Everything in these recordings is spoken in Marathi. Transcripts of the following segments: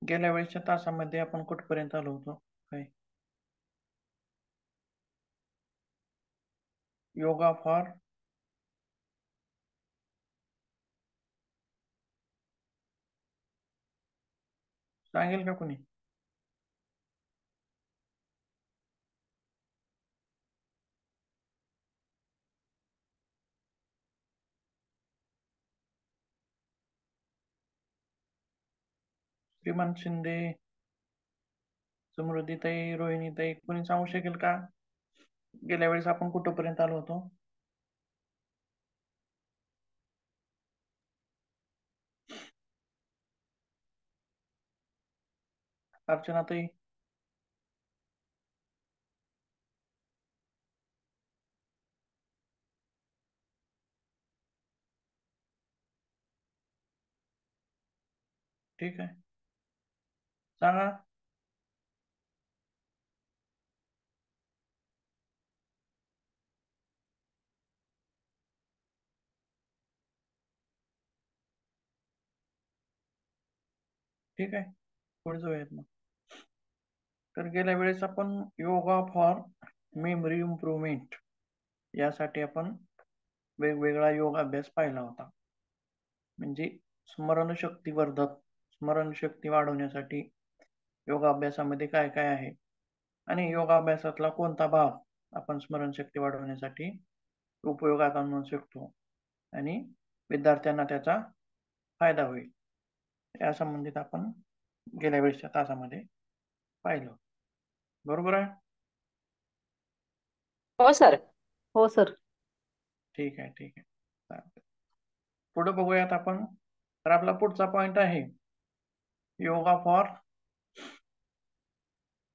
गेल्या वेळेच्या तासामध्ये आपण कुठपर्यंत आलो होतो? काय? योगा फॉर सांगेल का कोणी? श्रीमंत शिंदे, समृद्धीताई, रोहिणीताई, कोणी सांगू शकेल का? गेल्या वेळेस आपण कुठपर्यंत आलो होतो? अर्चनाताई, ठीक आहे, सांगा. ठीक आहे, पुढे जाऊयात मग. तर गेल्या वेळेस आपण योगा फॉर मेमरी इम्प्रुव्हमेंट यासाठी आपण वेगवेगळा योग अभ्यास पाहिला होता. म्हणजे स्मरणशक्तीवर्धक, स्मरणशक्ती वाढवण्यासाठी योगाभ्यासामध्ये काय काय आहे आणि योगाभ्यासातला कोणता भाग आपण स्मरणशक्ती वाढवण्यासाठी उपयोगात आणू शकतो आणि विद्यार्थ्यांना त्याचा फायदा होईल या संबंधित आपण गेल्या वेळेच्या तासामध्ये पाहिलं. बरोबर आहे? हो सर. हो सर. ठीक आहे, ठीक आहे, चालतंय. पुढे बघूयात आपण. तर आपला पुढचा पॉइंट आहे योगा फॉर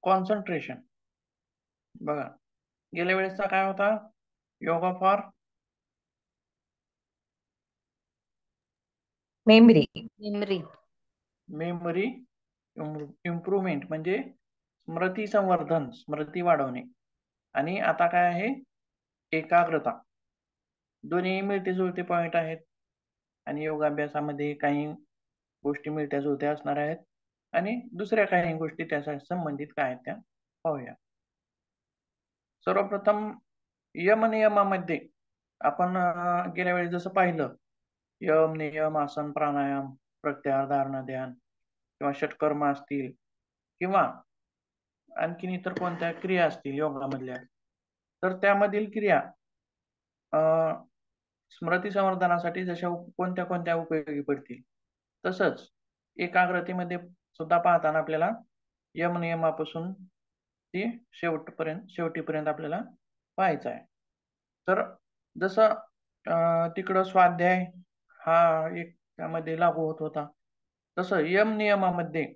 कॉन्सन्ट्रेशन. बघा, गेल्या वेळेसचा काय होता? Yoga for memory. Memory improvement म्हणजे स्मृती संवर्धन, स्मृती वाढवणे. आणि आता काय आहे? एकाग्रता. दोन्ही मिळते जुळते पॉइंट आहेत आणि योगाभ्यासामध्ये काही गोष्टी मिळत्या जुळत्या असणार आहेत आणि दुसऱ्या काही गोष्टी त्याच्या संबंधित काय आहेत त्या पाहूया. सर्वप्रथम यमनियमामध्ये आपण गेल्या वेळी जसं पाहिलं, यम, नियम, आसन, प्राणायाम, प्रत्याहार, धारणा, ध्यान किंवा षटकर्म असतील किंवा आणखीन इतर कोणत्या क्रिया असतील योगामधल्या, तर त्यामधील क्रिया स्मृती संवर्धनासाठी जशा कोणत्या कोणत्या उपयोगी पडतील, तसंच एकाग्रतेमध्ये सुद्धा पाहताना आपल्याला यम नियमापासून ती शेवटीपर्यंत आपल्याला पाहायचं आहे. तर जसं तिकडं स्वाध्याय हा एक त्यामध्ये लागू होत होता, तसं यम नियमामध्ये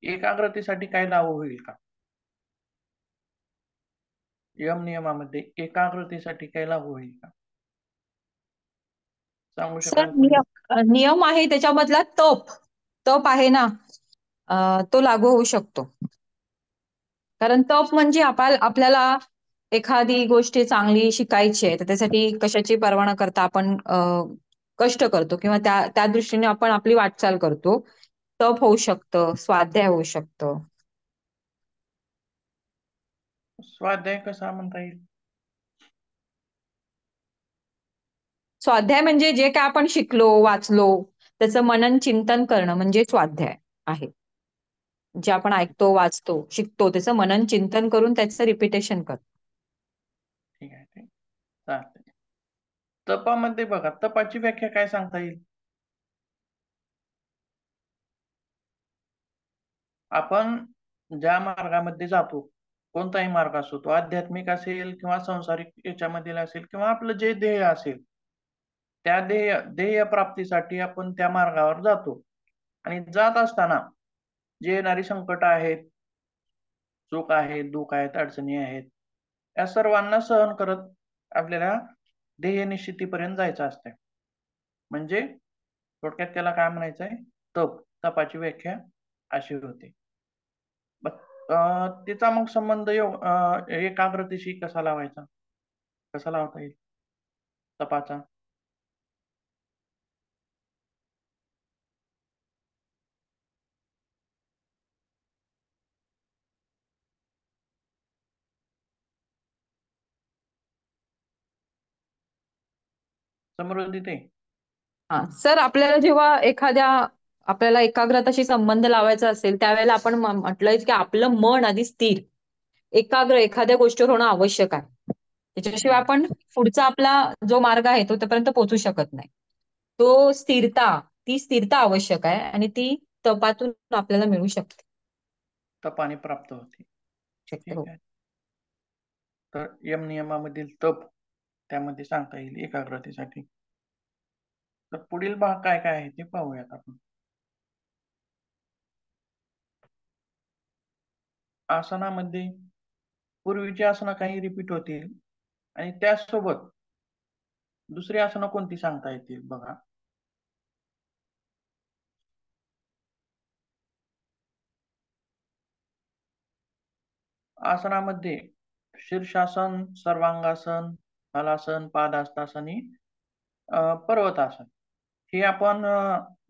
एकाग्रतेसाठी काय लागू होईल का? यम नियमामध्ये एकाग्रतेसाठी काय लागू होईल का? सांगू सर, शकाल कोणी? नियम आहे त्याच्यामधला तप. तप आहे ना, तो लागू होऊ शकतो. कारण तप म्हणजे आपल्याला एखादी गोष्ट चांगली शिकायची आहे, तर त्यासाठी कशाची पर्वा न करता आपण कष्ट करतो किंवा त्या त्या दृष्टीने आपण आपली वाटचाल करतो. तप होऊ शकतं, स्वाध्याय होऊ शकतं. स्वाध्याय कसा म्हणता येईल? स्वाध्याय म्हणजे जे काय आपण शिकलो, वाचलो, त्याचं मनन चिंतन करणं म्हणजे स्वाध्याय आहे. जे आपण ऐकतो, वाचतो, शिकतो, त्याचं मनन चिंतन करून त्याचं रिपिटेशन करतो. ठीक आहे, ठीक, चालतंय. तपामध्ये बघा, तपाची व्याख्या काय सांगता येईल? आपण ज्या मार्गामध्ये जातो, कोणताही मार्ग असो, तो आध्यात्मिक असेल किंवा संसारिक याच्यामधील असेल किंवा आपलं जे ध्येय असेल, त्या ध्येय प्राप्तीसाठी आपण त्या मार्गावर जातो आणि जात असताना जे येणारी संकट आहेत, सुख आहेत, दुःख आहेत, अडचणी आहेत, या सर्वांना सहन करत आपल्याला ध्येय निश्चितीपर्यंत जायचं असतंय. म्हणजे थोडक्यात त्याला काय म्हणायचंय? तपाची व्याख्या अशी होते. तिचा मग संबंध एकाग्रतेशी कसा लावायचा, कसा लावता येईल तपाचा? समृद्धी ते. हा सर, आपल्याला एकाग्रताशी संबंध लावायचा असेल त्यावेळेला आपण म्हटलंय की आपलं मन आधी स्थिर, एकाग्र एखाद्या गोष्टीवर होणं आवश्यक आहे. त्याच्याशिवाय हम्म. आपण पुढचा आपला जो मार्ग आहे तो त्यापर्यंत पोहोचू शकत नाही. तो ती स्थिरता आवश्यक आहे आणि ती तपातून आपल्याला मिळू शकते. तपाने प्राप्त होते. शकते, हो. ठीक आहे. तर यम नियमामधील तप त्यामध्ये सांगता येईल एकाग्रतेसाठी. तर पुढील भाग काय काय आहे ते पाहूयात आपण. आसनामध्ये पूर्वीची आसनं काही रिपीट होतील आणि त्याचसोबत दुसरी आसनं कोणती सांगता येतील बघा. आसनामध्ये शीर्षासन, सर्वांगासन, हलासन, पादास्तासन आणि पर्वतासन हे आपण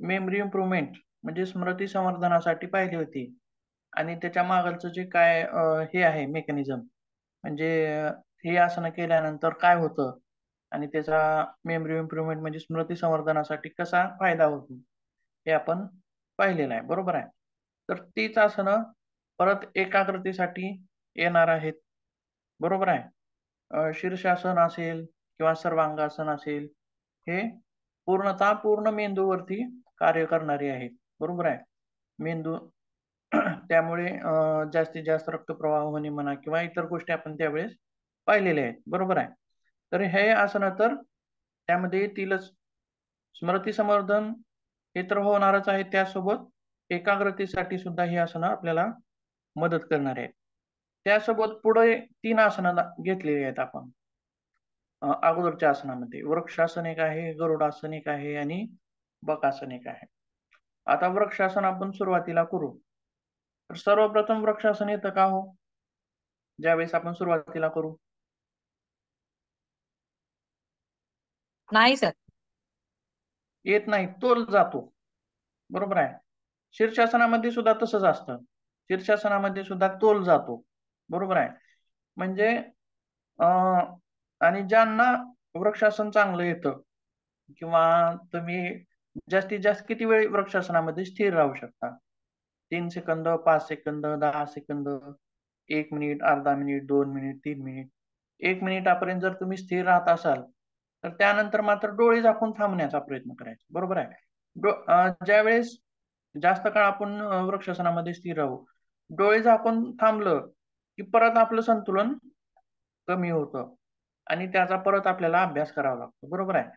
मेमरी इम्प्रुव्हमेंट म्हणजे स्मृती संवर्धनासाठी पाहिली होती. आणि त्याच्या मागचं जे काय हे आहे मेकॅनिझम, म्हणजे हे आसनं केल्यानंतर काय होतं आणि त्याचा मेमरी इम्प्रुव्हमेंट म्हणजे स्मृती संवर्धनासाठी कसा फायदा होतो हे आपण पाहिलेलं आहे. बरोबर आहे. तर तीच आसनं परत एकाग्रतेसाठी येणार आहेत. बरोबर आहे. शीर्षासन असेल किंवा सर्वांगासन असेल, हे पूर्ण मेंदूवरती कार्य करणारी आहेत. बरोबर आहे. मेंदू त्यामुळे जास्तीत जास्त रक्तप्रवाह होणे म्हणा किंवा इतर गोष्टी आपण त्यावेळेस पाहिलेल्या आहेत. बरोबर आहे. तर हे आसनं तर त्यामध्ये येतीलच. स्मृती संवर्धन हे तर होणारच आहे, त्यासोबत एकाग्रतेसाठी सुद्धा ही आसनं आपल्याला मदत करणार आहेत. त्यासोबत पुढे 3 आसनं घेतलेली आहेत आपण अगोदरच्या आसनामध्ये. वृक्षासन एक आहे, गरुडासन एक आहे आणि बकासन एक आहे. आता वृक्षासन आपण सुरुवातीला करू. तर सर्वप्रथम वृक्षासन येतं का हो? ज्यावेळेस आपण सुरुवातीला करू. नाही सर. येत नाही, तोल जातो. बरोबर आहे. शीर्षासनामध्ये सुद्धा तसंच असतं. शीर्षासनामध्ये सुद्धा तोल जातो. बरोबर आहे. म्हणजे आणि ज्यांना वृक्षासन चांगलं येतं किंवा तुम्ही जास्तीत जास्त किती वेळ वृक्षासनामध्ये स्थिर राहू शकता? 3 सेकंद, 5 सेकंद, 10 सेकंद, 1 मिनिट, अर्धा मिनिट, 2 मिनिट, 3 मिनिट. 1 मिनिटापर्यंत जर तुम्ही स्थिर राहत असाल तर त्यानंतर मात्र डोळे झाकून थांबण्याचा प्रयत्न करायचा. बरोबर आहे. ज्यावेळेस जास्त काळ आपण वृक्षासनामध्ये स्थिर राहू, डोळे झाकून थांबलं की परत आपलं संतुलन कमी होतं आणि त्याचा परत आपल्याला अभ्यास करावा लागतो. बरोबर आहे.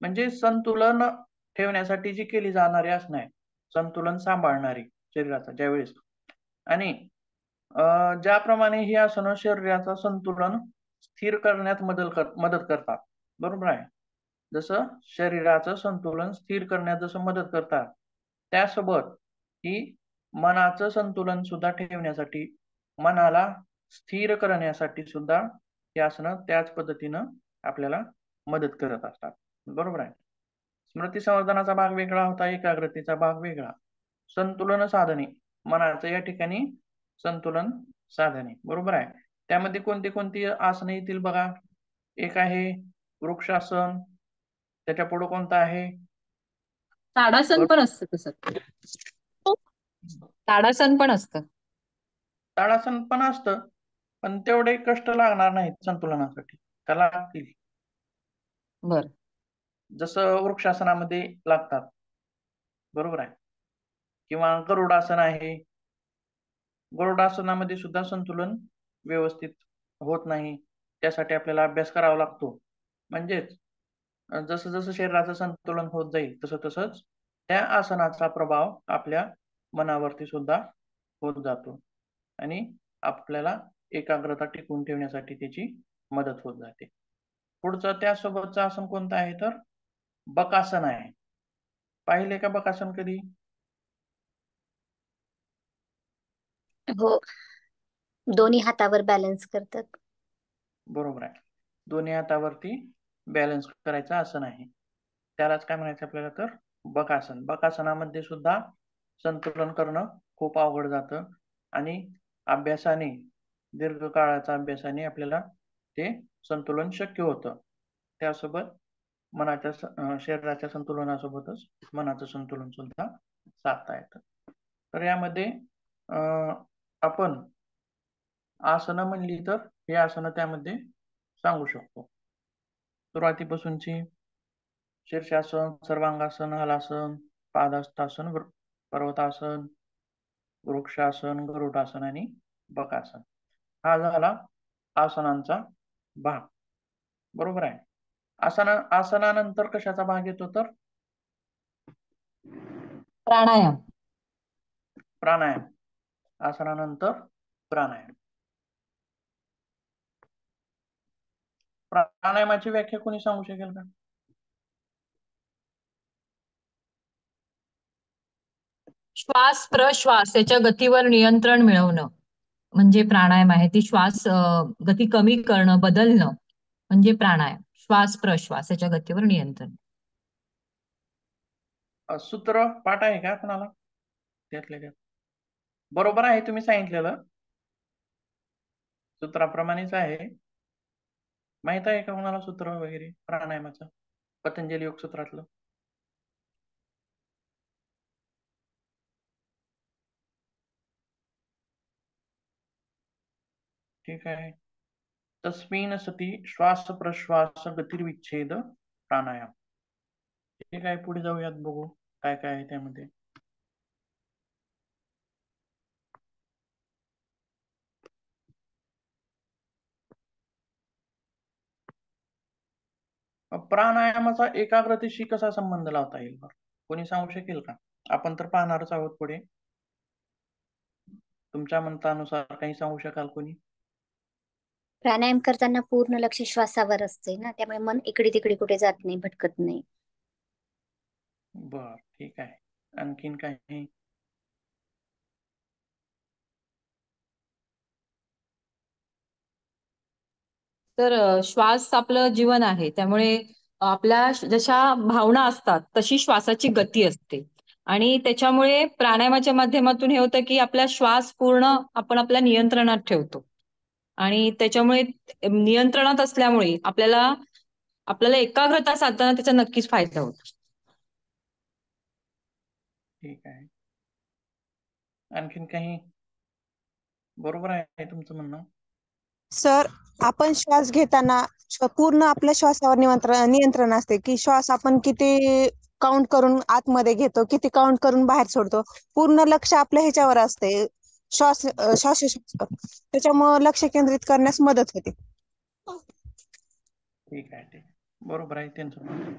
म्हणजे संतुलन ठेवण्यासाठी जी केली जाणारी आसनं आहे, संतुलन सांभाळणारी शरीराचा ज्यावेळेस आणि ज्याप्रमाणे ही आसनं शरीराचं संतुलन स्थिर करण्यात मदत करतात. बरोबर आहे. जसं शरीराचं संतुलन स्थिर करण्यात जसं मदत करतात, त्यासोबत ही मनाचं संतुलन सुद्धा ठेवण्यासाठी, मनाला स्थिर करण्यासाठी सुद्धा ही आसनं त्याच पद्धतीनं आपल्याला मदत करत असतात. बरोबर आहे. स्मृती संवर्धनाचा भाग वेगळा होता, एकाग्रतेचा भाग वेगळा. संतुलन साधने, मनाचं या ठिकाणी संतुलन साधने. बरोबर आहे. त्यामध्ये कोणती कोणती आसने येतील बघा. एक आहे वृक्षासन, त्याच्या पुढे कोणतं आहे? ताडासन पण असतं तसं. ताडासन पण असतं. ताडासन पण असतं, पण तेवढे कष्ट लागणार नाहीत संतुलनासाठी. त्याला लागतील बर. जसं वृक्षासनामध्ये लागतात. बरोबर आहे. किंवा गरुडासन आहे. गरुडासनामध्ये सुद्धा संतुलन व्यवस्थित होत नाही. त्यासाठी आपल्याला अभ्यास करावा लागतो. म्हणजेच जसं जसं शरीराचं संतुलन होत जाईल तसं तसंच त्या आसनाचा प्रभाव आपल्या मनावरती सुद्धा होत जातो आणि आपल्याला एकाग्रता टिकवून ठेवण्यासाठी त्याची मदत होत जाते. पुढचं त्यासोबतचं आसन कोणतं आहे तर बकासन आहे. पाहिले का बकासन कधी? हो, दोन्ही हातावर बॅलन्स करतात. बरोबर आहे. दोन्ही हातावरती बॅलन्स करायचं आसन आहे. त्यालाच काय म्हणायचं आपल्याला तर बकासन. बकासनामध्ये सुद्धा संतुलन करणं खूप अवघड जातं आणि अभ्यासाने, दीर्घकाळाच्या अभ्यासाने आपल्याला ते संतुलन शक्य होतं. त्यासोबत शरीराच्या संतुलनासोबतच मनाचं संतुलन सुद्धा साधता येतं. तर यामध्ये आपण आसनं म्हणली तर हे आसनं त्यामध्ये सांगू शकतो. सुरुवातीपासूनची शीर्षासन, सर्वांगासन, हलासन, पादहस्तासन, पर्वतासन, वृक्षासन, गरुडासन आणि बकासन. हा झाला आसनांचा भाग. बरोबर आहे. आसनानंतर कशाचा भाग येतो तर प्राणायाम. प्राणायाम. आसनानंतर प्राणायाम. प्राणायामाची व्याख्या कोणी सांगू शकेल का? श्वास प्रश्वास याच्या गतीवर नियंत्रण मिळवणं म्हणजे प्राणायाम आहे. ती श्वास गती कमी करणं, बदलणं म्हणजे प्राणायाम. श्वास प्रश्वास याच्या गतीवर नियंत्रण. सूत्र पाठ आहे का कोणाला त्यातल्या त्यात? बरोबर आहे तुम्ही सांगितलेलं, सूत्राप्रमाणेच आहे. माहित आहे का कोणाला सूत्र वगैरे प्राणायामाचं पतंजली योग सूत्रातलं? ठीक आहे. तस्मिन् सती श्वास प्रश्वास गतिर्विच्छेद प्राणायाम. ठीक आहे, पुढे जाऊयात, बघू काय काय आहे त्यामध्ये. प्राणायामाचा एकाग्रतेशी कसा संबंध लावता येईल कोणी सांगू शकेल का? आपण तर पाहणारच आहोत पुढे. तुमच्या मतानुसार काही सांगू शकाल कोणी? प्राणायाम करताना पूर्ण लक्ष श्वासावर असते ना, त्यामुळे मन इकडे तिकडे कुठे जात नाही, भटकत नाही. बर, ठीक आहे. आणखीन काही? तर श्वास आपलं जीवन आहे, त्यामुळे आपल्या जशा भावना असतात तशी श्वासाची गती असते. आणि त्याच्यामुळे प्राणायामाच्या माध्यमातून हे होतं की आपला श्वास पूर्ण आपण आपल्या नियंत्रणात ठेवतो. आणि त्याच्यामुळे नियंत्रणात असल्यामुळे आपल्याला एकाग्रता साधताना त्याचा नक्कीच फायदा होतो. ठीक आहे. आणखीन काही? बरोबर आहे तुमचं म्हणणं. सर, आपण श्वास घेताना पूर्ण आपल्या श्वासावर नियंत्रण असते की श्वास आपण किती काउंट करून आतमध्ये घेतो, किती काउंट करून बाहेर सोडतो. पूर्ण लक्ष आपल्या ह्याच्यावर असते, श्वासोश्वासावर. त्याच्यामुळे लक्ष केंद्रित करण्यास मदत होते. ठीक आहे, ठीक. बरोबर आहे त्यांचं म्हणणं.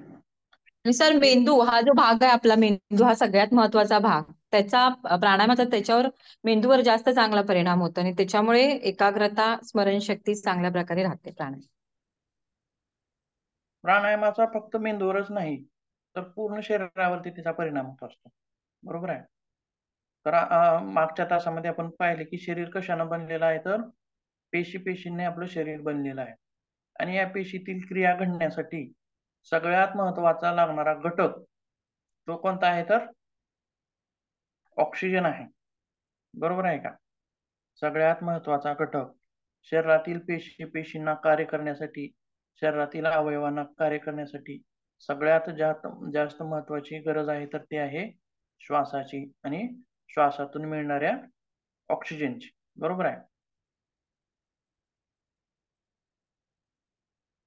आणि सर, मेंदू हा जो भाग आहे आपला, मेंदू हा सगळ्यात महत्वाचा भाग. त्याचा प्राणायामाचा त्याच्यावर मेंदूवर जास्त चांगला परिणाम होतो आणि त्याच्यामुळे एकाग्रता, स्मरणशक्ती चांगल्या प्रकारे राहते प्राणायामाचा फक्त मेंदूवरच नाही तर पूर्ण शरीरावरती त्याचा परिणाम होत असतो. बरोबर आहे. तर मागच्या तासामध्ये आपण पाहिले की शरीर कशानं बनलेलं आहे तर पेशींनी आपलं शरीर बनलेलं आहे. आणि या पेशीतील क्रिया घडण्यासाठी सगळ्यात महत्वाचा लागणारा घटक तो कोणता आहे तर ऑक्सिजन आहे. बरोबर आहे का? सगळ्यात महत्वाचा घटक शरीरातील पेशींना कार्य करण्यासाठी, शरीरातील अवयवांना कार्य करण्यासाठी सगळ्यात जास्त महत्वाची गरज आहे तर ती आहे श्वासाची आणि श्वासातून मिळणाऱ्या ऑक्सिजनची. बरोबर आहे.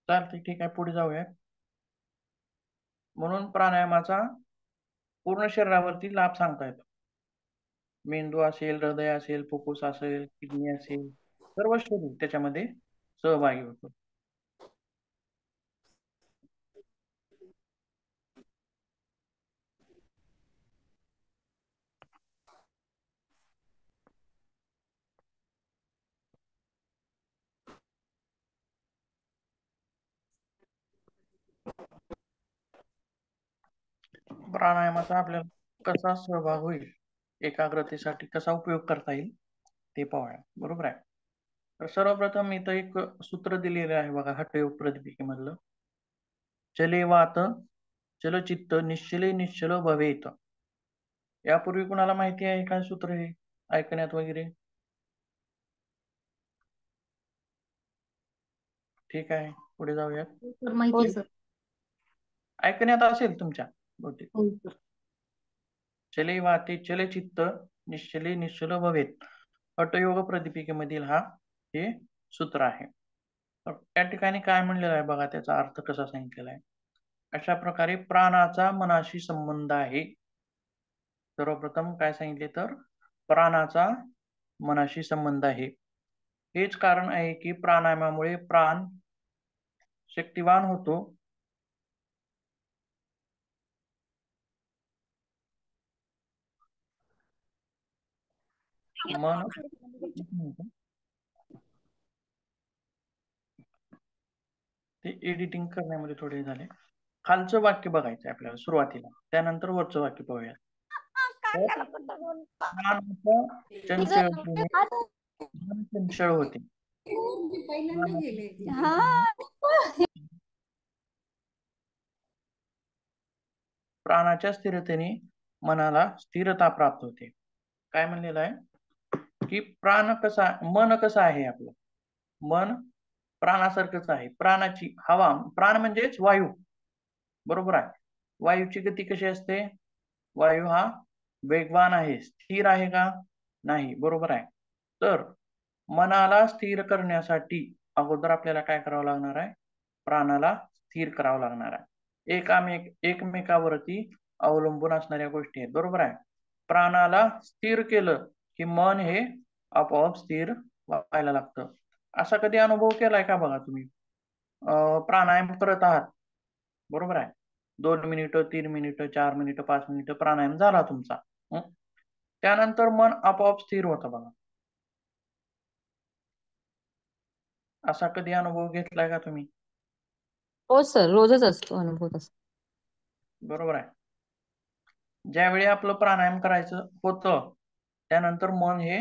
चालते, ठीक आहे, पुढे जाऊया. म्हणून प्राणायामाचा पूर्ण शरीरावरती लाभ सांगता येतो. मेंदू असेल, हृदय असेल, फुफ्फुस असेल, किडनी असेल, सर्व शरीर त्याच्यामध्ये सहभागी होतो. प्राणायामाचा आपल्याला कसा सहभाग होईल, एकाग्रतेसाठी कसा उपयोग करता येईल ते पाहूया. बरोबर आहे. तर सर्वप्रथम इथं एक सूत्र दिलेलं आहे बघा, हठयोग प्रदीपिकेमधलं. चले वात चलचित्त निश्चले निश्चल भवेत. यापूर्वी कुणाला माहिती आहे काय सूत्र हे ऐकण्यात वगैरे? ठीक आहे, पुढे जाऊयात. माहिती आहे सर. ऐकण्यात असेल तुमच्या बहुतेक. हो सर. चले वाते चले चित्त निश्चले निश्चल भवेत, हठयोग प्रदीपिकेमधील हे सूत्र आहे. तर त्या ठिकाणी काय म्हणलेलं आहे बघा, त्याचा अर्थ कसा सांगितलेला आहे. अशा प्रकारे प्राणाचा मनाशी संबंध आहे. सर्वप्रथम काय सांगितले तर प्राणाचा मनाशी संबंध आहे. हेच कारण आहे की प्राणायामामुळे प्राण शक्तिवान होतो. मन ते एडिटिंग करण्यामध्ये थोडे झाले. खालचं वाक्य बघायचं आपल्याला सुरुवातीला, त्यानंतर वरचं वाक्य पाहूया. चंचल होते. प्राणाच्या स्थिरतेने मनाला स्थिरता प्राप्त होते. काय म्हणलेलं आहे की मन कसं आहे आपलं, मन प्राणासारखंच आहे. प्राणाची हवा, प्राण म्हणजेच वायू, बरोबर आहे. वायूची गती कशी असते? वायू हा वेगवान आहे, स्थिर आहे का? नाही, बरोबर आहे. तर मनाला स्थिर करण्यासाठी अगोदर आपल्याला काय करावं लागणार आहे? प्राणाला स्थिर करावं लागणार आहे. एकमेकावरती अवलंबून असणाऱ्या गोष्टी आहेत, बरोबर आहे. प्राणाला स्थिर केलं की मन हे आपोआप स्थिर व्हायला लागतं. असा कधी अनुभव केलाय का बघा तुम्ही? प्राणायाम करत आहात, बरोबर आहे. 2 मिनिटं, 3 मिनिटं, 4 मिनिटं, 5 मिनिटं प्राणायाम झाला तुमचा. त्यानंतर मन आपोआप स्थिर होतं बघा. असा कधी अनुभव घेतलाय का तुम्ही? हो सर, रोजच असतो अनुभव तसा. बरोबर आहे. ज्यावेळी आपलं प्राणायाम करायचं होतं त्यानंतर मन हे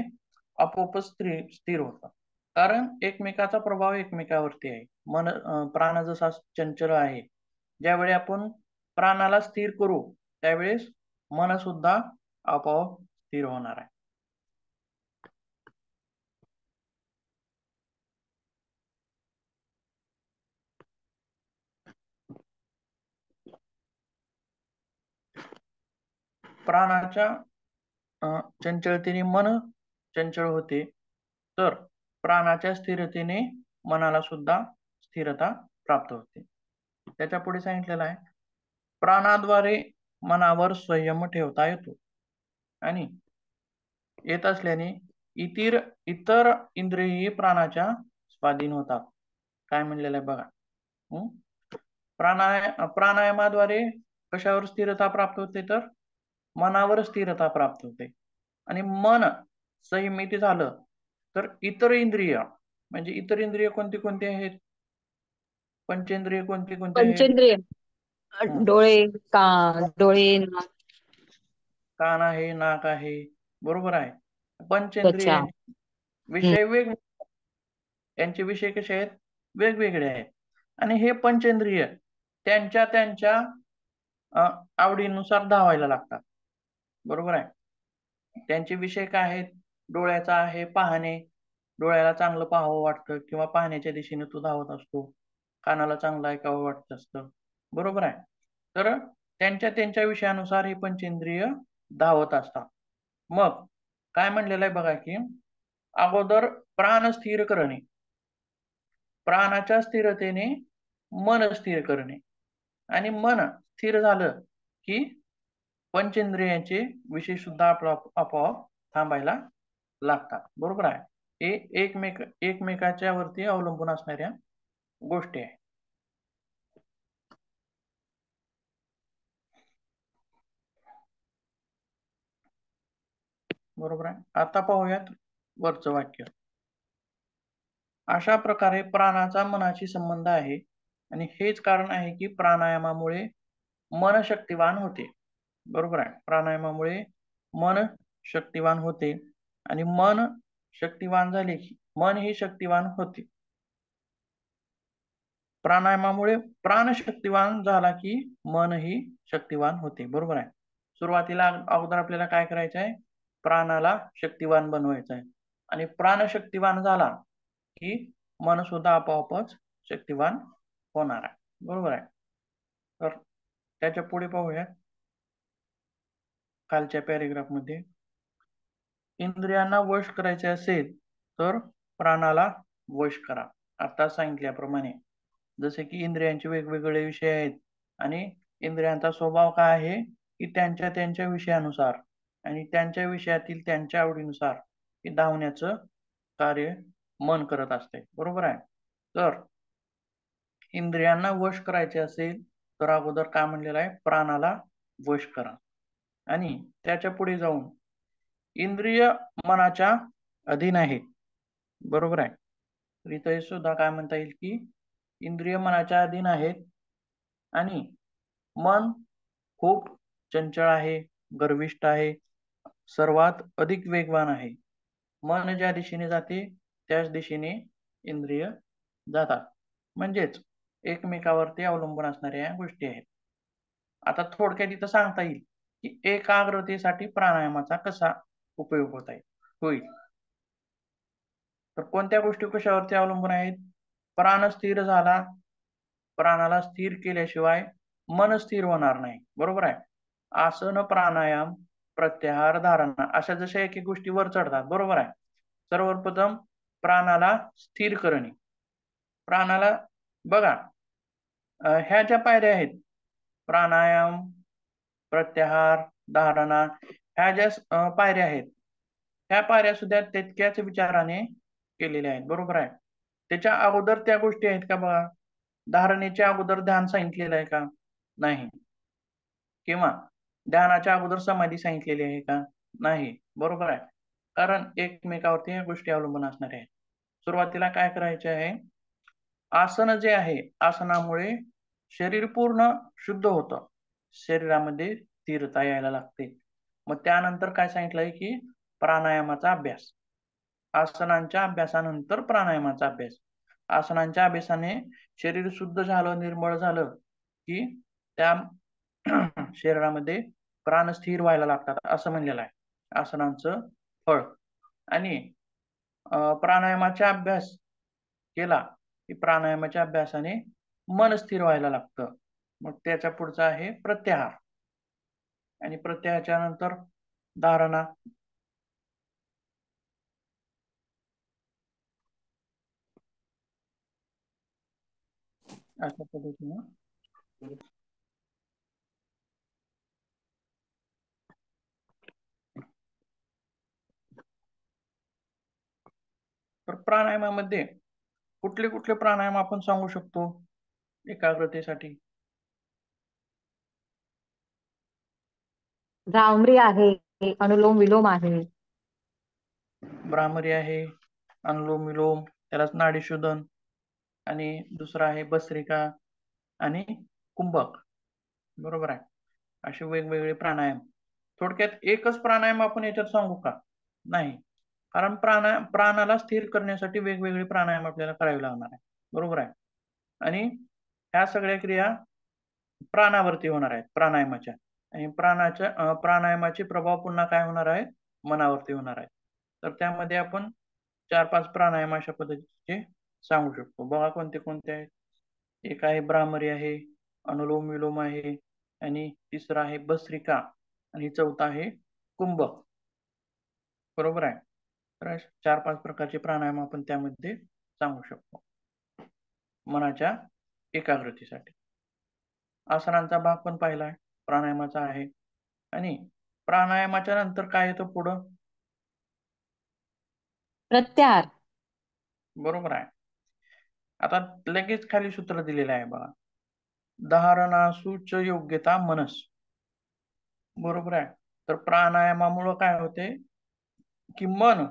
आपोआपच स्थिर होतं. कारण एकमेकाचा प्रभाव एकमेकावरती आहे. प्राण जसा चंचल आहे, ज्यावेळी आपण प्राणाला स्थिर करू त्यावेळेस मन सुद्धा आपोआप स्थिर होणार आहे. प्राणाच्या चंचलतेने मन चंचल होते, तर प्राणाच्या स्थिरतेने मनाला सुद्धा स्थिरता प्राप्त होते. त्याच्या पुढे सांगितलेलं आहे, प्राणाद्वारे मनावर संयम ठेवता येतो आणि येत असल्याने इतर इंद्रियही प्राणाच्या स्वाधीन होतात. काय म्हणलेलं आहे बघा. प्राणायामाद्वारे कशावर स्थिरता प्राप्त होते तर मनावर स्थिरता प्राप्त होते. आणि मन संयमित झालं तर इतर इंद्रिय, म्हणजे इतर इंद्रिय कोणती कोणती आहेत? पंचेंद्रिय कोणती कोणती आहेत? पंचेंद्रिय, डोळे, डोळे, नाक, कान आहे, नाक आहे, बरोबर आहे. त्वचा. पंचेंद्रिय विषय यांचे विषय कसे आहेत? वेगवेगळे आहेत. आणि हे पंचेंद्रिय त्यांच्या त्यांच्या आवडीनुसार धावायला लागतात, बरोबर आहे. त्यांचे विषय काय आहेत? डोळ्याचा आहे पाहणे, डोळ्याला चांगलं पाहावं वाटतं किंवा पाहण्याच्या दिशेने तो धावत असतो. कानाला चांगलं ऐकावं वाटत असतं, बरोबर आहे. तर त्यांच्या त्यांच्या विषयानुसार हे पंचेंद्रिय धावत असतात. मग काय म्हणलेलं आहे बघा की अगोदर प्राण स्थिर करणे, प्राणाच्या स्थिरतेने मन स्थिर करणे, आणि मन स्थिर झालं की पंचेंद्रियांचे विषय सुद्धा आपोआप थांबायला लागतात, बरोबर आहे. हे एकमेकाच्या वरती अवलंबून असणाऱ्या गोष्टी आहेत. बरोबर आहे. आता पाहूयात वरचं वाक्य. अशा प्रकारे प्राणाचा मनाशी संबंध आहे आणि हेच कारण आहे की प्राणायामामुळे मन शक्तिवान होते, बरोबर आहे. प्राणायामामुळे मन शक्तिवान होते आणि मन शक्तिवान झाले की मन ही शक्तिवान होते. प्राणायामामुळे प्राण शक्तिवान झाला की मन ही शक्तिवान होते, बरोबर आहे. सुरुवातीला अगोदर आपल्याला काय करायचं आहे? प्राणाला शक्तिवान बनवायचं आहे, आणि प्राण शक्तिवान झाला की मन सुद्धा आपोआपच शक्तिवान होणार आहे, बरोबर आहे. तर त्याच्या पुढे पाहूया खालच्या पॅरेग्राफ मध्ये, इंद्रियांना वश करायचे असेल तर प्राणाला वश करा. आता सांगितल्याप्रमाणे जसे की इंद्रियांचे वेगवेगळे विषय आहेत आणि इंद्रियांचा स्वभाव काय आहे की त्यांच्या त्यांच्या विषयानुसार आणि त्यांच्या विषयातील त्यांच्या आवडीनुसार हे धावण्याचं कार्य मन करत असते. बरोबर आहे. तर इंद्रियांना वश करायचे असेल तर अगोदर काय म्हणलेलं आहे, प्राणाला वश करा. आणि त्याच्या पुढे जाऊन इंद्रिय मनाच्या अधीन आहेत. बरोबर आहे. तर इथे सुद्धा काय म्हणता येईल की इंद्रिय मनाच्या अधीन आहेत आणि मन खूप चंचल आहे, गर्विष्ठ आहे, सर्वात अधिक वेगवान आहे. मन ज्या दिशेने जाते त्याच दिशेने इंद्रिय जातात. म्हणजेच एकमेकावरती अवलंबून असणाऱ्या गोष्टी आहेत. आता थोडक्यात इथं सांगता येईल की एकाग्रतेसाठी प्राणायामाचा कसा उपयोग होईल. तर कोणत्या गोष्टी कशावरती अवलंबून आहेत? प्राण स्थिर झाला, प्राणाला स्थिर केल्याशिवाय मन स्थिर होणार नाही. बरोबर आहे. आसन, प्राणायाम, प्रत्याहार, धारणा अशा जशा एक एक गोष्टी वर चढतात. बरोबर आहे. सर्वप्रथम प्राणाला स्थिर करणे. प्राणाला बघा, ह्या ज्या पायऱ्या आहेत, प्राणायाम, प्रत्याहार, धारणा, ह्या ज्या पायऱ्या आहेत, ह्या पायऱ्या सुद्धा तितक्याच विचाराने केलेल्या आहेत. बरोबर आहे. त्याच्या अगोदर त्या गोष्टी आहेत का बघा. धारणेच्या अगोदर ध्यान सांगितलेलं आहे का? नाही. किंवा ध्यानाच्या अगोदर समाधी सांगितलेली आहे का? नाही. बरोबर आहे. कारण एकमेकावरती या गोष्टी अवलंबून असणार आहेत. सुरुवातीला काय करायचे आहे, आसन जे आहे, आसनामुळे शरीर पूर्ण शुद्ध होतं, शरीरामध्ये स्थिरता यायला लागते. मग त्यानंतर काय सांगितलंय की प्राणायामाचा अभ्यास. आसनांच्या अभ्यासानंतर प्राणायामाचा अभ्यास. आसनांच्या अभ्यासाने शरीर शुद्ध झालं, निर्मळ झालं की त्या शरीरामध्ये प्राण स्थिर व्हायला लागतात असं म्हणलेलं आहे आसनांचं फळ. आणि प्राणायामाचा अभ्यास केला की प्राणायामाच्या अभ्यासाने मन स्थिर व्हायला लागतं. मग त्याच्या पुढचा आहे प्रत्याहार आणि प्रत्याहाराच्या नंतर धारणा. अशा पद्धतीने तर प्राणायामामध्ये कुठले कुठले प्राणायाम आपण सांगू शकतो एकाग्रतेसाठी? भ्रामरी आहे, अनुलोम विलोम आहे. भ्रामरी आहे, अनुलोम विलोम, त्यालाच नाडी शोधन, आणि दुसरा आहे भस्त्रिका आणि कुंभक. बरोबर आहे. असे वेगवेगळे प्राणायाम. थोडक्यात एकच प्राणायाम आपण याच्यात सांगू का? नाही. कारण प्राणाला स्थिर करण्यासाठी वेगवेगळे प्राणायाम आपल्याला करावे लागणार आहे. बरोबर आहे. आणि ह्या सगळ्या क्रिया प्राणावरती होणार आहेत प्राणायामाच्या. आणि प्राणायामाचे प्रभाव पुन्हा काय होणार आहे? मनावरती होणार आहे. तर त्यामध्ये आपण 4-5 प्राणायाम अशा पद्धतीचे सांगू शकतो. बघा कोणते कोणते आहेत. एक आहे भ्रामरी आहे, अनुलोम विलोम आहे, आणि तिसरा आहे भस्त्रिका, आणि चौथा आहे कुंभक. बरोबर आहे. तर 4-5 प्रकारचे प्राणायाम आपण त्यामध्ये सांगू शकतो मनाच्या एकाग्रतेसाठी. आसनांचा भाग पण पाहिला, प्राणायामाचा आहे. आणि प्राणायामाच्या नंतर काय येतं पुढं? प्रत्याहार. बरोबर आहे. आता लगेच खाली सूत्र दिलेलं आहे बघा, धारणासूच योग्यता मनस. बरोबर आहे. तर प्राणायामामुळं काय होते की मन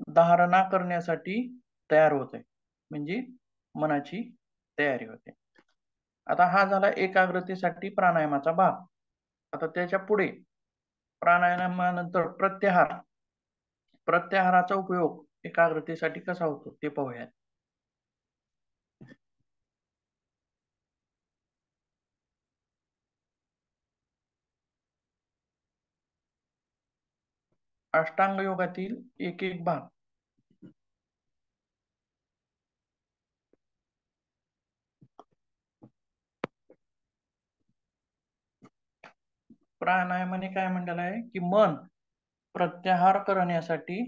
धारणा करण्यासाठी तयार होते, म्हणजे मनाची तयारी होते. आता हा झाला एकाग्रतेसाठी प्राणायामाचा भाग. आता त्याच्या पुढे प्राणायामानंतर प्रत्याहार. प्रत्याहाराचा उपयोग एकाग्रतेसाठी कसा होतो ते पाहूयात. अष्टांग योगातील एक एक भाग. प्राणायामाने काय म्हणलेलं आहे की मन प्रत्याहार करण्यासाठी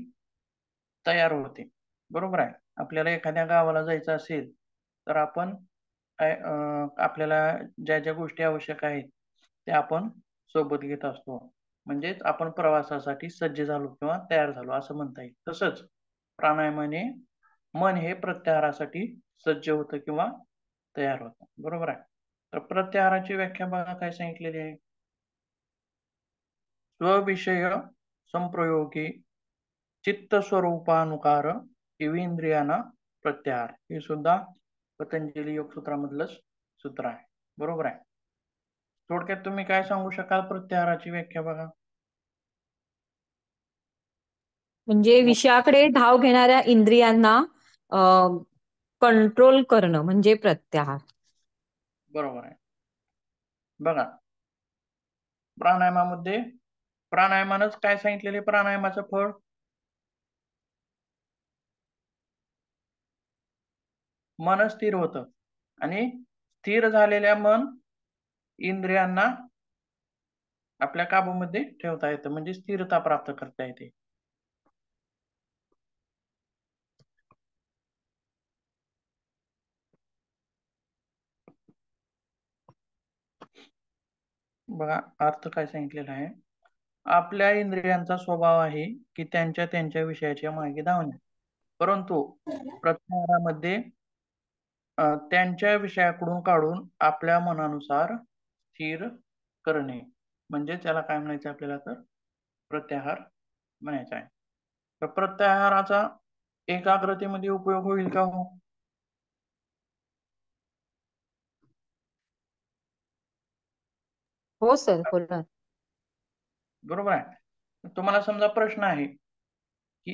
तयार होते. बरोबर आहे. आपल्याला एखाद्या गावाला जायचं असेल तर आपण आपल्याला ज्या ज्या गोष्टी आवश्यक आहेत त्या आपण सोबत घेत असतो. म्हणजेच आपण प्रवासासाठी सज्ज झालो किंवा तयार झालो असं म्हणता येईल. तसंच प्राणायामाने मन हे प्रत्याहारासाठी सज्ज होतं किंवा तयार होतं. बरोबर आहे. तर प्रत्याहाराची व्याख्या बघा काय सांगितलेली आहे. स्वविषय संप्रयोगी चित्त स्वरूपानुकार इवेंद्रियाना प्रत्याहार, हे सुद्धा पतंजली योग सूत्रामधलंच सूत्र आहे. बरोबर आहे. थोडक्यात तुम्ही काय सांगू शकाल प्रत्याहाराची व्याख्या बघा. म्हणजे विषयाकडे धाव घेणाऱ्या इंद्रियांना कंट्रोल करणं म्हणजे प्रत्याहार. बरोबर आहे. बघा प्राणायामामध्ये प्राणायामानच काय सांगितलेले, प्राणायामाचं फळ मन स्थिर होतं आणि स्थिर झालेल्या मन इंद्रियांना आपल्या काबूमध्ये ठेवता येतं, म्हणजे स्थिरता प्राप्त करता येते. बघा अर्थ काय सांगितलेला आहे. आपल्या इंद्रियांचा स्वभाव आहे की त्यांच्या त्यांच्या विषयाच्या मागे धावणे, परंतु प्रत्याहारामध्ये त्यांच्या विषयाकडून काढून आपल्या मनानुसार स्थिर करणे, म्हणजे त्याला काय म्हणायचं आपल्याला तर प्रत्याहार म्हणायचा आहे. तर प्रत्याहाराचा एकाग्रतेमध्ये उपयोग होईल का हो? हो सर, होणार. बरोबर आहे. तुम्हाला समजा प्रश्न आहे की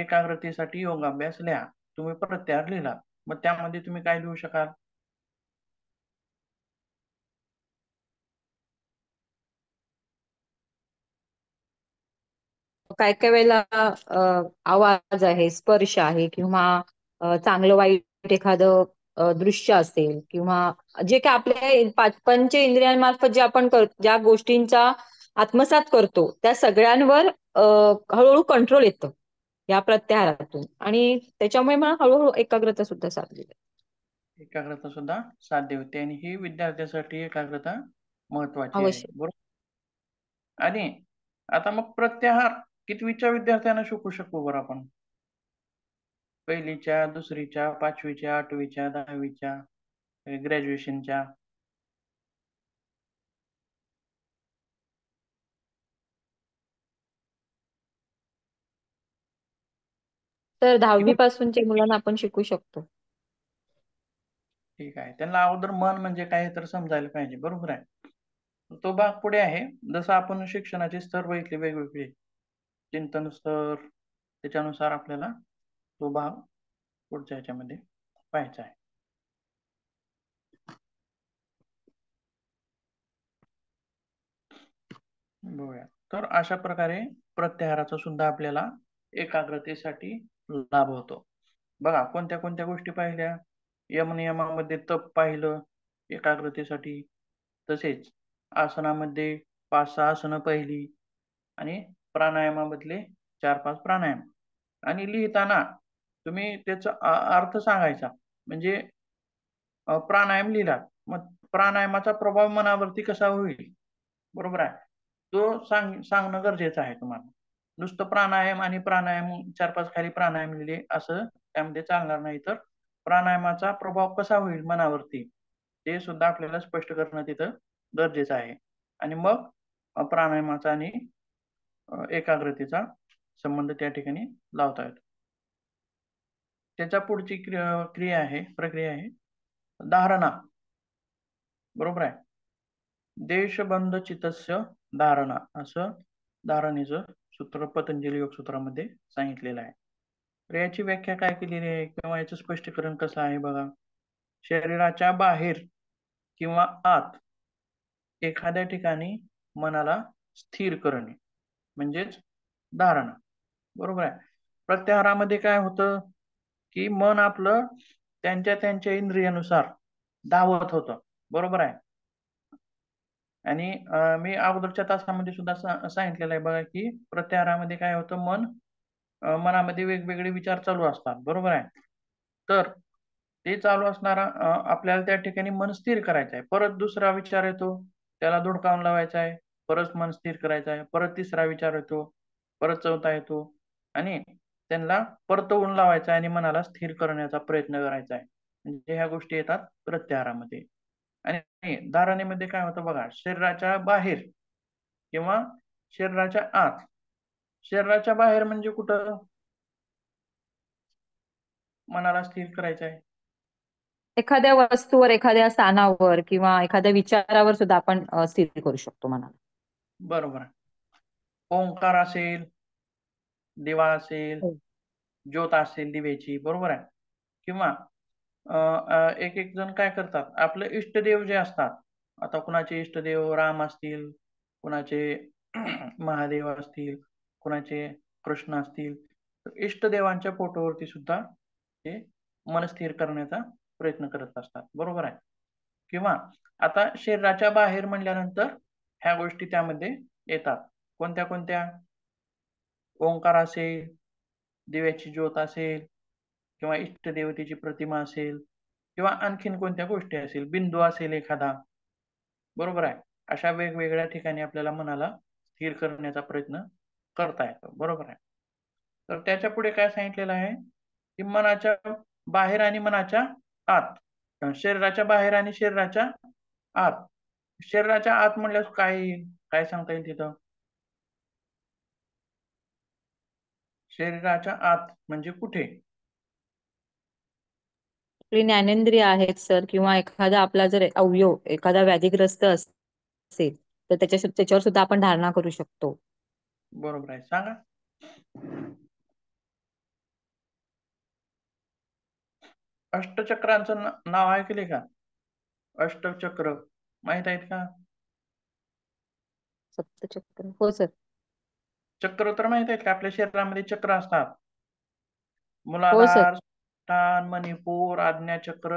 एकाग्रतेसाठी योगाभ्यास लिहा, तुम्ही प्रत्याहार लिहिला, मग त्यामध्ये तुम्ही काय लिहू शकाल? काय काय वेळेला आवाज आहे, स्पर्श आहे किंवा चांगलं वाईट एखादं दृश्य असेल किंवा जे काय आपल्या पंच इंद्रियांमार्फत जे आपण ज्या गोष्टींचा आत्मसात करतो त्या सगळ्यांवर हळूहळू कंट्रोल येतं या प्रत्याहारातून, आणि त्याच्यामुळे मला हळूहळू एकाग्रता सुद्धा साधली जाते. एकाग्रता सुद्धा साध्य होते आणि ही विद्यार्थ्यासाठी एकाग्रता महत्वाची आहे. अवश्य. बरोबर. आणि आता मग प्रत्याहार कितवीच्या विद्यार्थ्यांना शिकू शकू बरं आपण? पहिलीच्या, दुसरीच्या, पाचवीच्या, आठवीच्या, दहावीच्या, ग्रॅज्युएशनच्या? तर 10वी पासूनच्या मुलांना आपण शिकू शकतो. ठीक आहे. त्यांना अगोदर मन म्हणजे काय हे तर समजायला पाहिजे. बरोबर आहे. तो भाग पुढे आहे. जसं आपण शिक्षणाचे स्तर बघितले वेगवेगळे, चिंतन स्तर, त्याच्यानुसार आपल्याला तो भाग पुढच्या ह्याच्यामध्ये पाहायचा आहे. बघूया. तर अशा प्रकारे प्रत्याहाराचा सुद्धा आपल्याला एकाग्रतेसाठी लाभ होतो. बघा कोणत्या कोणत्या गोष्टी पाहिल्या. यमनियमामध्ये तप पाहिलं एकाग्रतेसाठी, तसेच आसनामध्ये 5-6 आसनं पाहिली आणि प्राणायामामधले 4-5 प्राणायाम. आणि लिहिताना तुम्ही त्याचा अर्थ सांगायचा, म्हणजे प्राणायाम लिहिला, मग प्राणायामाचा प्रभाव मनावरती कसा होईल, बरोबर आहे, तो सांगणं गरजेचं आहे तुम्हाला. नुसतं प्राणायाम आणि प्राणायाम 4-5 खाली प्राणायाम लिहिले असं त्यामध्ये चालणार नाही. तर प्राणायामाचा प्रभाव कसा होईल मनावरती ते सुद्धा आपल्याला स्पष्ट करणं तिथं गरजेचं आहे. आणि मग प्राणायामाचा आणि एकाग्रतेचा संबंध त्या ठिकाणी लावता येतो. त्याच्या पुढची प्रक्रिया आहे धारणा. बरोबर आहे. देशबंध चित्तस्य धारणा, असं धारणेचं सूत्र पतंजली योग सूत्रामध्ये सांगितलेलं आहे. तर याची व्याख्या काय केलेली आहे किंवा याचं स्पष्टीकरण कसं आहे बघा. शरीराच्या बाहेर किंवा आत एखाद्या ठिकाणी मनाला स्थिर करणे म्हणजेच धारणा. बरोबर आहे. प्रत्याहारामध्ये काय होतं की मन आपलं त्यांच्या त्यांच्या इंद्रियानुसार धावत होतं. बरोबर आहे. आणि मी अगोदरच्या तासामध्ये सुद्धा सांगितलेलं आहे बघा की प्रत्याहारामध्ये काय होतं, मनामध्ये वेगवेगळे विचार चालू असतात, बरोबर आहे. तर ते चालू असणारा आपल्याला त्या ठिकाणी मन स्थिर करायचं आहे. परत दुसरा विचार येतो, त्याला धुडकावून लावायचा आहे. परत मन स्थिर करायचं आहे. परत तिसरा विचार येतो, परत चौथा येतो आणि त्यांना परतवून लावायचा आहे आणि मनाला स्थिर करण्याचा प्रयत्न करायचा आहे. म्हणजे ह्या गोष्टी येतात प्रत्याहारामध्ये. आणि धारणेमध्ये काय होतं बघा, शरीराच्या बाहेर किंवा शरीराच्या आत. शरीराच्या बाहेर म्हणजे कुठं मनाला स्थिर करायचं आहे? एखाद्या वस्तूवर, एखाद्या स्थानावर किंवा एखाद्या विचारावर सुद्धा आपण स्थिर करू शकतो मनाला. बरोबर आहे. ओंकार असेल, दिवा असेल, हो. ज्योत असेल दिव्याची, बरोबर आहे. किंवा एक एक जण काय करतात, आपले इष्टदेव जे असतात, आता कुणाचे इष्टदेव राम असतील, कुणाचे महादेव असतील, कुणाचे कृष्ण असतील, तर इष्टदेवांच्या फोटोवरती सुद्धा ते मन स्थिर करण्याचा प्रयत्न करत असतात, बरोबर आहे. किंवा आता शरीराच्या बाहेर म्हणल्यानंतर ह्या गोष्टी त्यामध्ये येतात. कोणत्या कोणत्या? ओंकार असेल, दिव्याची ज्योत असेल, किंवा इष्टदेवतेची प्रतिमा असेल, किंवा आणखीन कोणत्या गोष्टी असेल, बिंदू असेल एखादा, बरोबर आहे. अशा वेगवेगळ्या ठिकाणी आपल्याला मनाला स्थिर करण्याचा प्रयत्न करता येतो, बरोबर आहे. तर त्याच्या पुढे काय सांगितलेलं आहे की मनाच्या बाहेर आणि मनाच्या आत, शरीराच्या बाहेर आणि शरीराच्या आत. शरीराच्या आत म्हणल्यास काय येईल, काय सांगता येईल तिथं? शरीराच्या आत म्हणजे कुठे? आपली ज्ञानेंद्रिय आहेत सर, किंवा एखादा आपला जर अवयव एखादा व्याधीग्रस्त असेल तर त्याच्यावर सुद्धा आपण धारणा करू शकतो. बरोबर आहे, सांगा. अष्टचक्रांचं नाव ऐकले का? अष्टचक्र माहित आहेत का? सप्तचक्र, हो सर. चक्र तर माहित आहेत का? आपल्या शरीरामध्ये चक्र असतात. हो सर. मूलाधार, स्वादिष्ठान, मणिपूर, आज्ञाचक्र,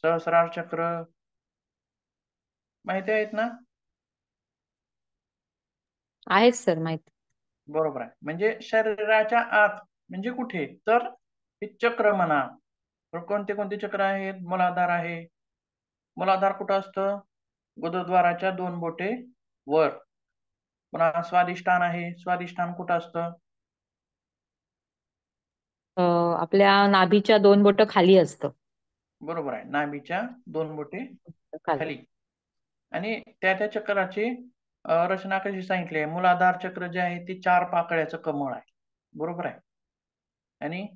सहस्रार चक्र माहिती आहेत ना? आहेत सर, माहिती. बरोबर आहे. म्हणजे शरीराच्या आत म्हणजे कुठे? तर हे चक्र म्हणा. तर कोणते कोणते चक्र आहेत? मूलाधार आहे. मूलाधार कुठं असतं? गुदद्वाराच्या 2 बोटे वर. पुन्हा स्वादिष्ठान आहे. स्वादिष्ठान कुठं असतं? आपल्या नाभीच्या 2 बोटं खाली असतं. बरोबर आहे, नाभीच्या 2 बोटे खाली. खाली. आणि त्या चक्राची रचना कशी सांगितली आहे? मूलाधार चक्र जे आहे ते 4 पाकळ्याचं कमळ आहे, बरोबर आहे. आणि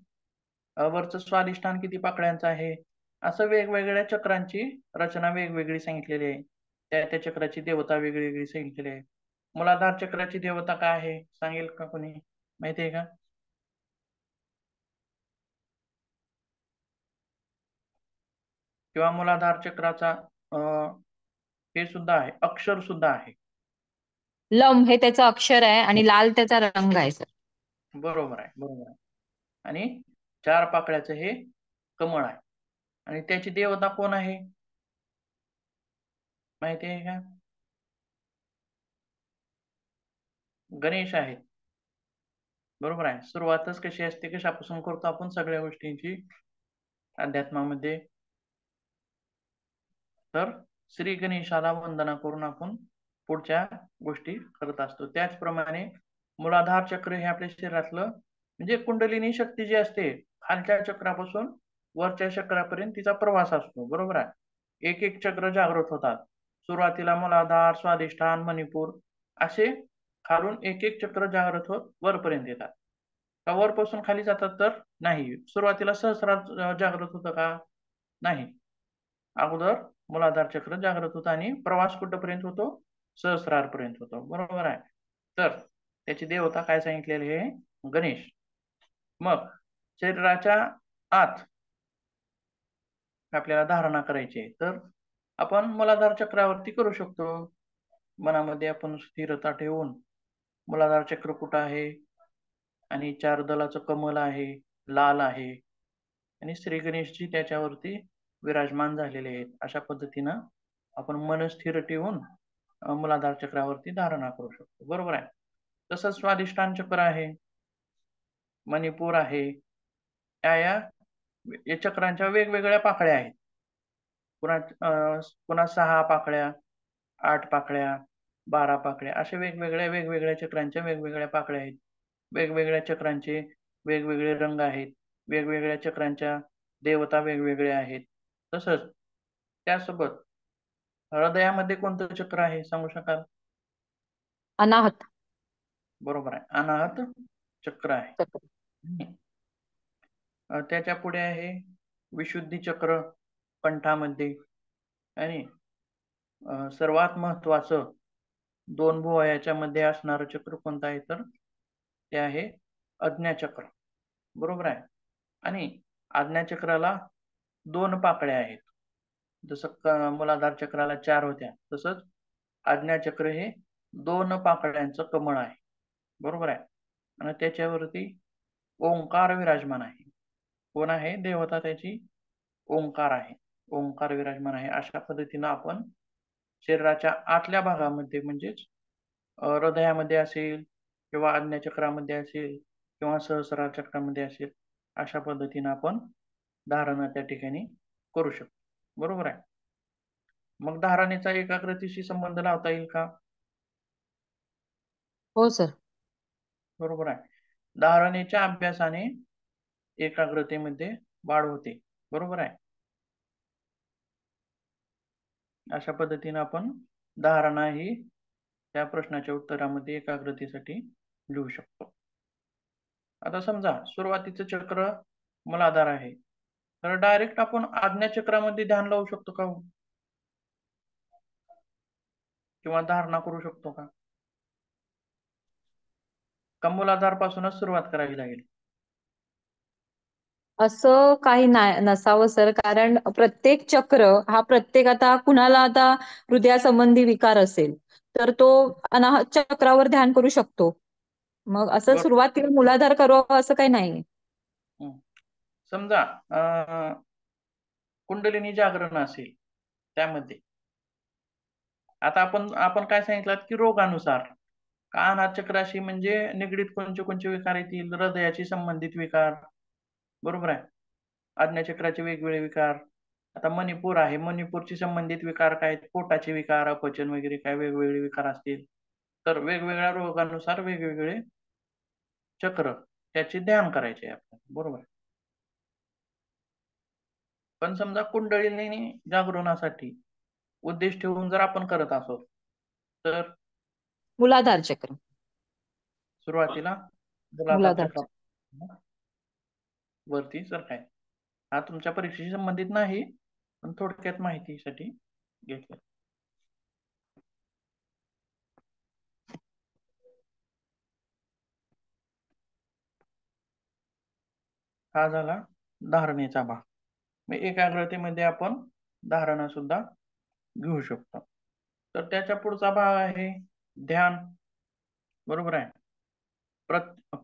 वरचं स्वादिष्ठान किती पाकळ्यांचं आहे? असं वेगवेगळ्या चक्रांची रचना वेगवेगळी सांगितलेली आहे. त्या चक्राची देवता वेगळी वेगळी सांगितलेली आहे. मूलाधार चक्राची देवता काय आहे सांगेल का कोणी? माहिती आहे का? किंवा मूलाधार चक्राचा हे सुद्धा आहे, अक्षर सुद्धा आहे. लम हे त्याचं अक्षर आहे आणि लाल त्याचा रंग आहे सर. बरोबर आहे, बरोबर आहे. आणि 4 पाकळ्याचं हे कमळ आहे. आणि त्याची देवता कोण आहे माहिती आहे का? गणेश आहे, बरोबर आहे. सुरुवातच कशी असते, कशापासून करतो आपण सगळ्या गोष्टींची अध्यात्मामध्ये? तर श्री गणेशाला वंदना करून आपण पुढच्या गोष्टी करत असतो. त्याचप्रमाणे मूलाधार चक्र हे आपल्या शरीरातलं म्हणजे कुंडलिनी शक्ती जी असते, खालच्या चक्रापासून वरच्या चक्रापर्यंत तिचा प्रवास असतो, बरोबर आहे. एक एक चक्र जागृत होतात. सुरुवातीला मूलाधार, स्वादिष्ठान, मणिपूर असे खालून एक एक चक्र जागृत होत वरपर्यंत येतात. का वरपासून खाली जातात? तर नाही. सुरुवातीला सहस्रार जागृत होतं का? नाही. अगोदर मूलाधार चक्र जागृत होतं आणि प्रवास कुठपर्यंत होतो? सहस्रार पर्यंत होतो, बरोबर आहे. तर त्याची देवता काय सांगितलेली आहे? गणेश. मग शरीराच्या आत आपल्याला धारणा करायची आहे, तर आपण मूलाधार चक्रावरती करू शकतो. मनामध्ये आपण स्थिरता ठेवून मूलाधार चक्र कुठं आहे आणि 4 दलाचं कमल आहे, लाल आहे आणि श्री गणेशजी त्याच्यावरती विराजमान झालेले आहेत. अशा पद्धतीनं आपण मन स्थिर ठेवून मूलाधार चक्रावरती धारणा करू शकतो. बरोबर आहे. तसंच स्वाधिष्ठान चक्र आहे, मणिपूर आहे, या चक्रांच्या वेगवेगळ्या पाकळ्या आहेत. पुन्हा 6 पाकळ्या, 8 पाकळ्या, 12 पाकळ्या, अशा वेगवेगळ्या चक्रांच्या वेगवेगळ्या पाकळ्या आहेत. वेगवेगळ्या चक्रांचे वेगवेगळे रंग आहेत. वेगवेगळ्या चक्रांच्या देवता वेगवेगळ्या आहेत. तसंच त्यासोबत हृदयामध्ये कोणतं चक्र आहे सांगू शकाल? अनाहत बरोबर आहे, अनाहत चक्र आहे. चक्र. त्याच्या पुढे आहे विशुद्धी चक्र कंठामध्ये. आणि सर्वात महत्वाचं 2 भुवयाच्या मध्ये असणारं चक्र कोणतं आहे तर ते आहे आज्ञाचक्र. बरोबर आहे. आणि आज्ञाचक्राला 2 पाकळ्या आहेत. जसं मूलाधार चक्राला 4 होत्या, तसंच आज्ञाचक्र हे 2 पाकळ्यांचं कमळ आहे. बरोबर आहे. आणि त्याच्यावरती ओंकार विराजमान आहे. कोण आहे? देवता त्याची ओंकार आहे. ओंकार विराजमान आहे. अशा पद्धतीनं आपण शरीराच्या आतल्या भागामध्ये म्हणजेच हृदयामध्ये असेल किंवा आज्ञाचक्रामध्ये असेल किंवा सहस्रार चक्रामध्ये असेल, अशा पद्धतीनं आपण धारणा त्या ठिकाणी करू शकतो. बरोबर आहे. मग धारणेचा एकाग्रतेशी संबंध लावता येईल का? हो सर. बरोबर आहे. धारणेच्या अभ्यासाने एकाग्रतेमध्ये वाढ होते. बरोबर आहे. अशा पद्धतीने आपण धारणा ही त्या प्रश्नाच्या उत्तरामध्ये एकाग्रतेसाठी लिहू शकतो. आता समजा सुरुवातीचं चक्र मूलाधार आहे, तर डायरेक्ट आपण आज्ञाचक्रामध्ये ध्यान लावू शकतो का हो? किंवा धारणा करू शकतो का? का मूलाधार पासूनच सुरुवात करावी लागेल? असं काही नसावं सर, कारण प्रत्येक चक्र हा आता कुणाला आता हृदयासंबंधी विकार असेल तर तो अनाहत चक्रावर ध्यान करू शकतो. मग असं सुरुवातीला मूलाधार करावं असं काही नाही. समजा कुंडलिनी जागरण असेल त्यामध्ये, आता आपण काय सांगितलं की रोगानुसार का अनाहत चक्राशी म्हणजे निगडीत कोणते विकार येतील? हृदयाशी संबंधित विकार. बरोबर आहे. आज्ञाचक्राचे वेगवेगळे विकार. आता मणिपूर आहे, मणिपूरशी संबंधित विकार काय? पोटाचे विकार, अपचन वगैरे काय वेगवेगळे विकार असतील तर वेगवेगळ्या रोगानुसार वेगवेगळे चक्र त्याचे ध्यान करायचे आपण. बरोबर. पण समजा कुंडलिनी जागरणासाठी उद्देश ठेवून जर आपण करत असो तर मूलाधार चक्र सुरुवातीला मूलाधार मूलाधार चक्र वरती सर काय, हा तुमच्या परीक्षेशी संबंधित नाही पण थोडक्यात माहितीसाठी घेतलं. हा झाला धारणेचा भाग. मग एकाग्रतेमध्ये आपण धारणा सुद्धा घेऊ शकतो. तर त्याच्या पुढचा भाग आहे ध्यान. बरोबर आहे.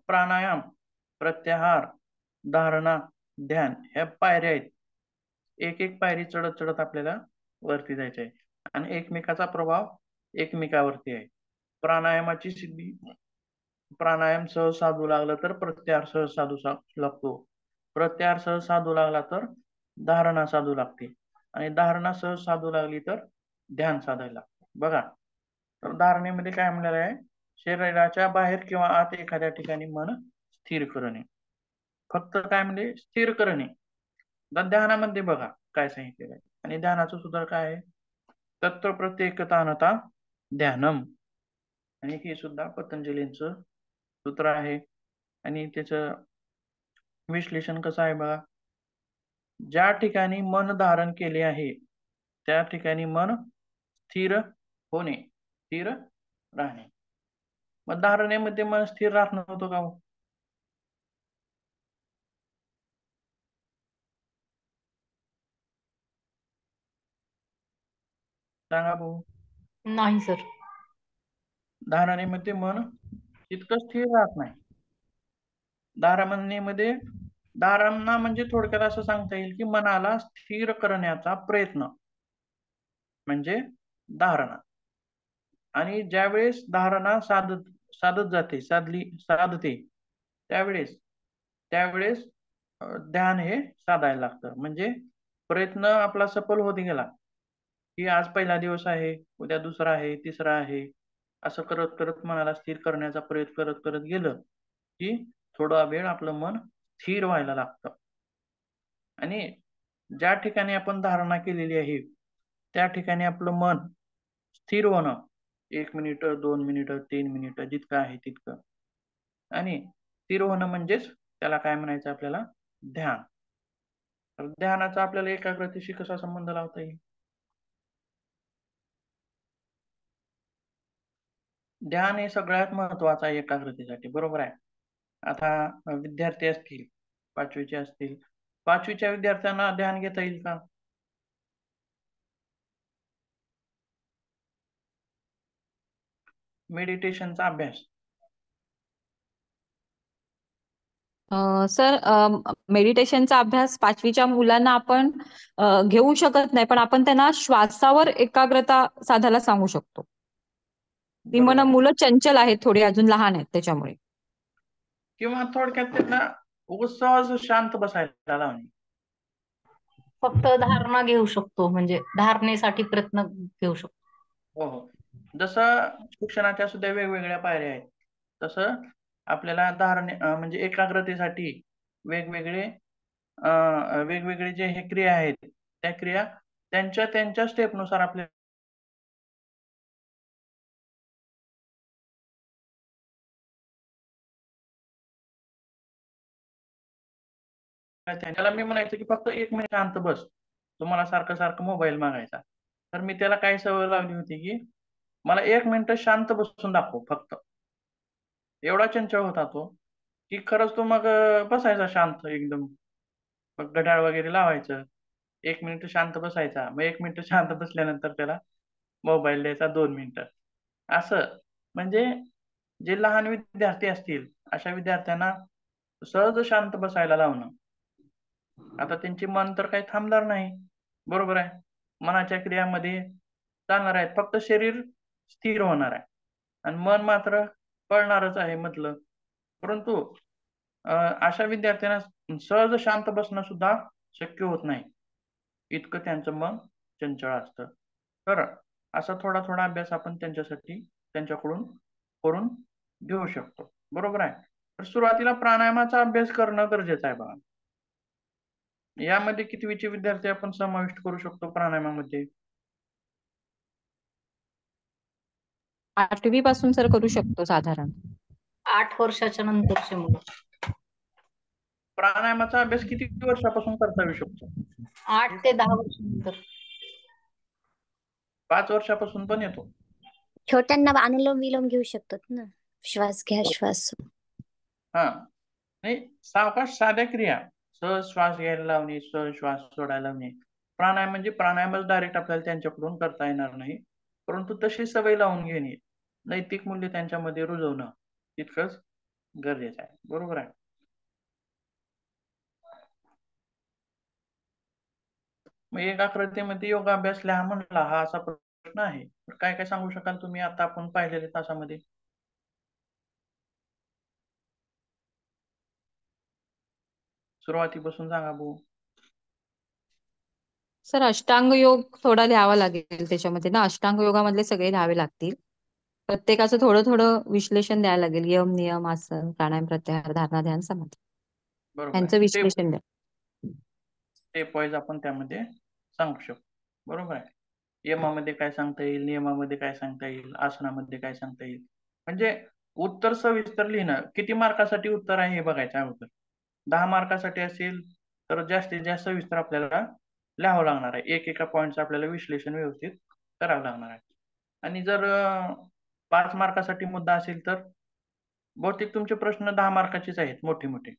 प्राणायाम, प्रत्याहार, धारणा, ध्यान ह्या पायऱ्या आहेत. एक एक पायरी चढत चढत आपल्याला वरती जायचे आहे आणि एकमेकाचा प्रभाव एकमेकावरती आहे. प्राणायामाची सिद्धी, प्राणायाम सहज साधू लागला तर प्रत्याहार सहज साधू लागतो. प्रत्याहार सहज साधू लागला तर धारणा साधू लागते आणि धारणा सहज साधू लागली तर ध्यान साधायला लागते. बघा, तर धारणेमध्ये काय म्हणलेलं आहे? शरीराच्या बाहेर किंवा आत एखाद्या ठिकाणी मन स्थिर करणे. फक्त काय म्हणजे स्थिर करणे. ध्यानामध्ये बघा काय सांगितलेलं आहे. आणि ध्यानाचं सूत्र काय आहे? तत्व प्रत्येकतानता ध्यानम. आणि हे सुद्धा पतंजलींचं सूत्र आहे. आणि त्याचं विश्लेषण कसं आहे बघा. ज्या ठिकाणी मन धारण केले आहे त्या ठिकाणी मन स्थिर होणे, स्थिर राहणे. मग धारणेमध्ये मन स्थिर राहत नव्हतं का हो? सांगा भाऊ. नाही सर. धारणेमध्ये मन तितकं स्थिर राहत नाही. धारणेमध्ये धारणा म्हणजे थोडक्यात असं सांगता येईल की मनाला स्थिर करण्याचा प्रयत्न म्हणजे धारणा. आणि ज्यावेळेस धारणा साधत जाते, साधते, त्यावेळेस त्यावेळेस ध्यान हे साधायला लागतं. म्हणजे प्रयत्न आपला सफल होत गेला की आज पहिला दिवस आहे, उद्या दुसरा आहे, तिसरा आहे, असं करत करत मनाला स्थिर करण्याचा प्रयत्न करत करत गेलं की थोडा वेळ आपलं मन स्थिर व्हायला लागतं. आणि ज्या ठिकाणी आपण धारणा केलेली आहे त्या ठिकाणी आपलं मन स्थिर होणं, 1 मिनिट, 2 मिनिट, 3 मिनिट, जितकं आहे तितकं. आणि स्थिर होणं म्हणजेच त्याला काय म्हणायचं आपल्याला, ध्यान. तर ध्यानाचा आपल्याला एकाग्रतेशी कसा संबंध लावता येईल? ध्यान हे सगळ्यात महत्वाचं आहे एकाग्रतेसाठी, बरोबर आहे. आता विद्यार्थी असतील, 5वीचे असतील, 5वीच्या विद्यार्थ्यांना ध्यान घेता येईल का? मेडिटेशनचा अभ्यास सर, मेडिटेशनचा अभ्यास 5वीच्या मुलांना आपण घेऊ शकत नाही, पण आपण त्यांना श्वासावर एकाग्रता साधायला सांगू शकतो. ती बरोबर आहे. मुलं चंचल आहेत, थोडी अजून लहान आहेत त्याच्यामुळे. किंवा थोडक्यात त्यांना सहज शांत बसायला लावणे. फक्त धारणा घेऊ शकतो, म्हणजे धारणेसाठी प्रयत्न घेऊ शकतो. हो हो, जसं शिक्षणाच्या सुद्धा वेगवेगळ्या पायऱ्या आहेत, तसं आपल्याला म्हणजे एकाग्रतेसाठी वेगवेगळे वेगवेगळे जे हे क्रिया आहेत, त्या क्रिया त्यांच्या त्यांच्या स्टेपनुसार आपल्या त्याला मी म्हणायचं की फक्त 1 मिनिट शांत बस, तुम्हाला सारखं सारखं मोबाईल मागायचा. तर मी त्याला काय सवय लावली होती की मला 1 मिनिट शांत बसून दाखव फक्त. एवढा चंचल होता तो की खरंच तो मग बसायचा शांत एकदम. मग घड्याळ वगैरे लावायचं, 1 मिनिट शांत बसायचा, मग 1 मिनिट शांत बसल्यानंतर त्याला मोबाईल द्यायचा 2 मिनिटं. असं म्हणजे जे लहान विद्यार्थी असतील अशा विद्यार्थ्यांना सहज शांत बसायला लावणं. आता त्यांचे मन तर काही थांबणार नाही, बरोबर आहे. मनाच्या क्रियामध्ये चालणार आहेत, फक्त शरीर स्थिर होणार आहे आणि मन मात्र कळणारच आहे म्हटलं. परंतु अशा विद्यार्थ्यांना सहज शांत बसणं सुद्धा शक्य होत नाही, इतकं त्यांचं मन चंचल असतं. तर असा थोडा थोडा अभ्यास आपण त्यांच्याकडून करून घेऊ शकतो, बरोबर आहे. तर सुरुवातीला प्राणायामाचा अभ्यास करणं गरजेचं आहे बघा. यामध्ये कितवीचे विद्यार्थी आपण समाविष्ट करू शकतो प्राणायामामध्ये? 8वी पासून सर करू शकतो साधारण. 8 वर्षाच्या नंतरचे मुलं. प्राणायामाचा अभ्यास किती वर्षापासून करता येऊ शकतो? 8 ते 10 वर्षानंतर. 5 वर्षापासून पण येतो. छोट्यांना अनुलोम विलोम घेऊ शकतात ना, श्वास घ्या श्वास सोडा. हा, नाही, सावकाश साध्या क्रिया, सहज श्वास घ्यायला लावणे, सहज श्वास सोडायला लावणे. प्राणायाम म्हणजे प्राणायामच डायरेक्ट आपल्याला त्यांच्याकडून करता येणार नाही, परंतु तशी सवय लावून घेणे, नैतिक मूल्य त्यांच्यामध्ये रुजवणं तितकंच गरजेचं आहे, बरोबर आहे. मग एकाग्रतेमध्ये योगाभ्यास लिहा म्हणला, हा असा प्रश्न आहे. तर काय काय सांगू शकाल तुम्ही आता आपण पाहिलेल्या तासामध्ये? सुरुवातीपासून सांगा भाऊ. सर, अष्टांग योग थोडा लिहावा लागेल त्याच्यामध्ये ना, अष्टांग योगामधले सगळे लिहावे लागतील. प्रत्येकाचं थोडं थोडं विश्लेषण द्यायला लागेल. यम, नियम, आसन, प्राणायाम, प्रत्याहार, धारणा, ध्यान, समाधी, बरोबर आहे. यांचं विश्लेषण द्या. स्टेप वाईज आपण त्यामध्ये सांगू शकतो, बरोबर आहे. यमामध्ये काय सांगता येईल, नियमामध्ये काय सांगता येईल, आसनामध्ये काय सांगता येईल, म्हणजे उत्तर सविस्तर लिहिणं. किती मार्कासाठी उत्तर आहे हे बघायचं अगोदर. 10 मार्कासाठी असेल तर जास्तीत जास्त सविस्तर आपल्याला लिहावं लागणार आहे. एका पॉईंटचं आपल्याला विश्लेषण व्यवस्थित करावं लागणार आहे. आणि जर 5 मार्कासाठी मुद्दा असेल तर बहुतेक तुमचे प्रश्न 10 मार्काचेच आहेत, मोठे मोठे.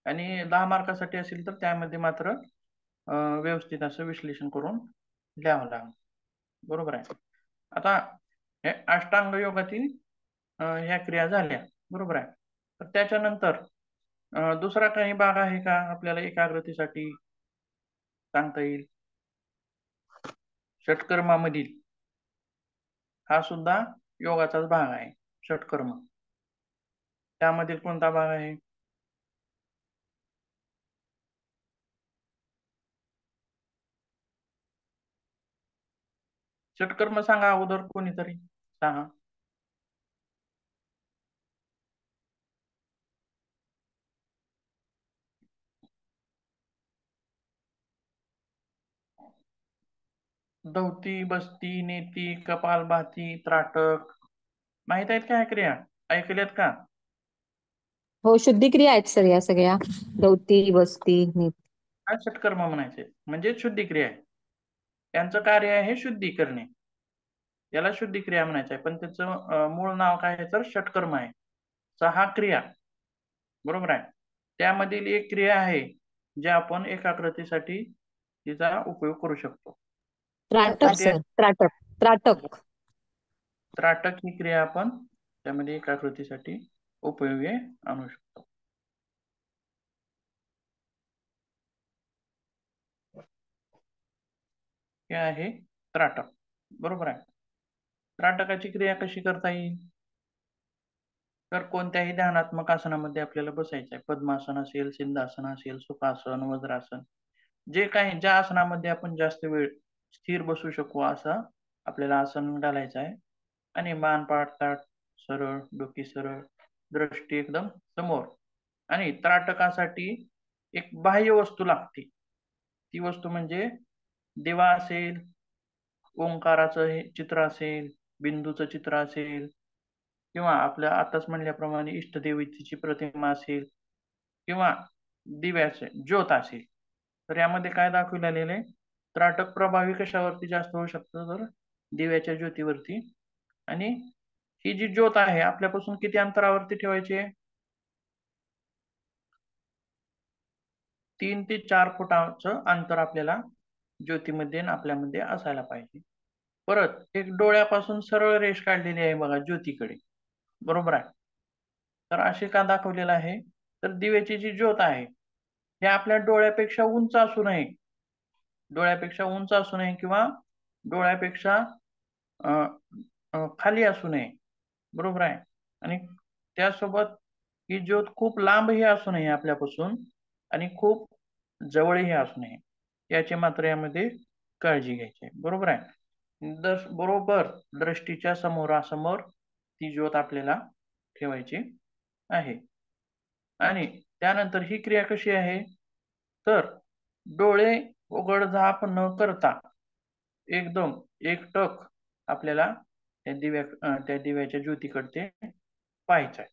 आणि 10 मार्कासाठी असेल तर त्यामध्ये मात्र व्यवस्थित असं विश्लेषण करून लिहावं लागेल, बरोबर आहे. आता हे अष्टांग योगातील ह्या क्रिया झाल्या, बरोबर आहे. तर त्याच्यानंतर दुसरा काही भाग आहे का आपल्याला एकाग्रतेसाठी सांगता येईल? षटकर्मामधील हा सुद्धा योगाचाच भाग आहे. षटकर्म त्यामधील कोणता भाग आहे? षटकर्म सांगा अगोदर कोणीतरी सांगा. धवती, बसती, नेती, कपालभाती, त्राटक माहित आहेत का ह्या क्रिया? ऐकल्यात का? हो, शुद्धी क्रिया आहेत सर या सगळ्या. दौती, बसती, हा षटकर्म म्हणायचे म्हणजे शुद्धी क्रिया आहे. त्यांचं कार्य आहे शुद्धी करणे, याला शुद्धी क्रिया म्हणायचं आहे. पण त्याचं मूळ नाव काय आहे तर षटकर्म आहे. 6 क्रिया बरोबर आहे. त्यामधील एक क्रिया आहे जी आपण एकाग्रतेसाठी तिचा उपयोग करू शकतो. त्राटक कोणती आहे? सर, त्राटक. त्राटक. त्राटक ही क्रिया आपण त्यामध्ये एकाकृतीसाठी उपयोगी आणू शकतो. हे आहे त्राटक. बरोबर आहे. त्राटकाची क्रिया कशी करता येईल? तर कोणत्याही ध्यानात्मक आसनामध्ये आपल्याला बसायचं आहे. पद्मासन असेल, सिंहासन असेल, सुखासन, वज्रासन, जे काही ज्या आसनामध्ये आपण जास्त वेळ स्थिर बसू शकू असं आपल्याला आसन घालायचं आहे. आणि मान पाठ ताठ सरळ, डोकी सरळ, दृष्टी एकदम समोर. आणि त्राटकासाठी एक बाह्य वस्तू लागते. ती वस्तू म्हणजे दिवा असेल, ओंकाराचं हे चित्र असेल, बिंदूचं चित्र असेल, किंवा आपल्या आताच म्हणल्याप्रमाणे इष्टदेवतेची प्रतिमा असेल, किंवा दिव्याचे ज्योत असेल. तर यामध्ये काय दाखवलेलं आहे? त्राटक प्रभावी कशावरती जास्त होऊ शकतं तर दिव्याच्या ज्योतीवरती. आणि ही जी ज्योत आहे आपल्यापासून किती अंतरावरती ठेवायची आहे? 3 ते 4 फुटाचं अंतर आपल्याला ज्योतीमध्ये आणि आपल्यामध्ये असायला पाहिजे. परत एक डोळ्यापासून सरळ रेष काढलेली आहे बघा ज्योतीकडे, बरोबर आहे. तर असे का दाखवलेलं आहे तर दिव्याची जी ज्योत आहे हे आपल्या डोळ्यापेक्षा उंच असू नये, डोळ्यापेक्षा उंच असू नये किंवा डोळ्यापेक्षा खाली असू नये, बरोबर आहे. आणि त्यासोबत ही ज्योत खूप लांबही असू नये आपल्यापासून आणि खूप जवळही असू नये, याची मात्र यामध्ये काळजी घ्यायची आहे. बरोबर आहे. बरोबर दृष्टीच्या समोरासमोर ती ज्योत आपल्याला ठेवायची आहे. आणि त्यानंतर ही क्रिया कशी आहे तर डोळे उघडझाप न करता एकदम एकटक आपल्याला त्या दिव्याच्या ज्योतीकडे पाहायचं आहे.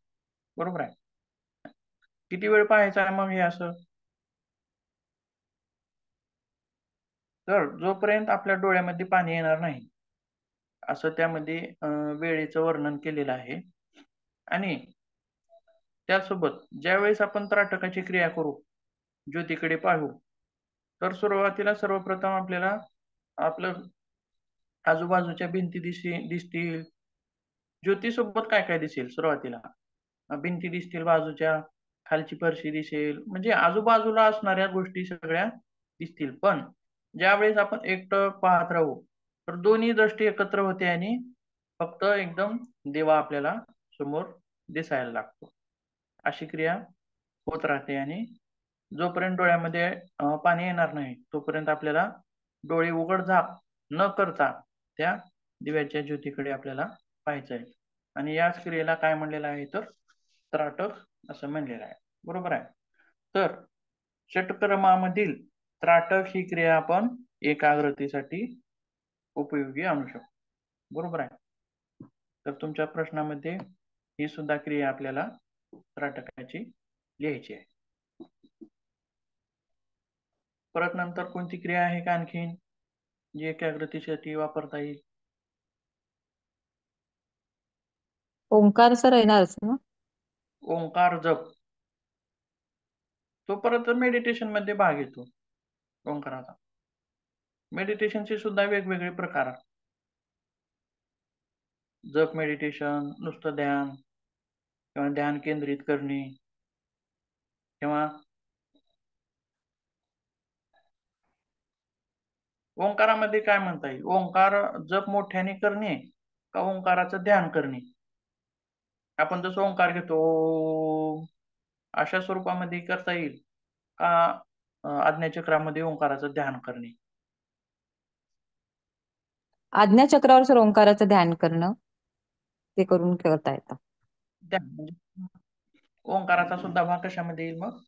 बरोबर आहे. किती वेळ पाहायचं आहे मग हे असं? तर जोपर्यंत आपल्या डोळ्यामध्ये पाणी येणार नाही असं त्यामध्ये वेळेचं वर्णन केलेलं आहे. आणि त्यासोबत ज्यावेळेस आपण त्राटकाची क्रिया करू, ज्योतीकडे पाहू, तर सुरुवातीला सर्वप्रथम आपल्याला आपलं आजूबाजूच्या भिंती दिसतील. ज्योतीसोबत काय काय दिसेल सुरुवातीला? भिंती दिसतील बाजूच्या, खालची फरशी दिसेल, म्हणजे आजूबाजूला असणाऱ्या गोष्टी सगळ्या दिसतील. पण ज्यावेळेस आपण एकटं पाहत राहू तर दोन्ही दृष्टी एकत्र होते आणि फक्त एकदम देवा आपल्याला समोर दिसायला लागतो. अशी क्रिया होत राहते. आणि जोपर्यंत डोळ्यामध्ये पाणी येणार नाही तोपर्यंत आपल्याला डोळे उघडझाप न करता त्या दिव्याच्या ज्योतीकडे आपल्याला पाहायचं आहे. आणि याच क्रियेला काय म्हणलेलं आहे तर त्राटक असं म्हणलेलं आहे. बरोबर आहे. तर षटकर्मामधील त्राटक ही क्रिया आपण एकाग्रतेसाठी उपयोगी आणू शकतो. बरोबर आहे. तर तुमच्या प्रश्नामध्ये ही सुद्धा क्रिया आपल्याला त्राटकाची लिहायची आहे. परत नंतर कोणती क्रिया आहे का आणखीन जी एकाग्रतेसाठी वापरता येईल? ओंकार सर येणारच ना? ओंकार जप, तो परत मेडिटेशन मध्ये भाग येतो ओंकाराचा. मेडिटेशनचे सुद्धा वेगवेगळे प्रकार, जप मेडिटेशन, नुसतं ध्यान किंवा ध्यान केंद्रित करणे, किंवा ओंकारामध्ये काय म्हणता येईल? ओंकार जप मोठ्याने करणे, का ओंकाराचं ध्यान करणे? आपण जसं ओंकार घेतो अशा स्वरूपामध्ये करता येईल का आज्ञाचक्रामध्ये ओंकाराचं ध्यान करणे? आज्ञाचक्रावर सर ओंकाराचं ध्यान करणं ते करून करता येतं. ध्यान म्हणजे ओंकाराचा सुद्धा भाग कशामध्ये येईल? मग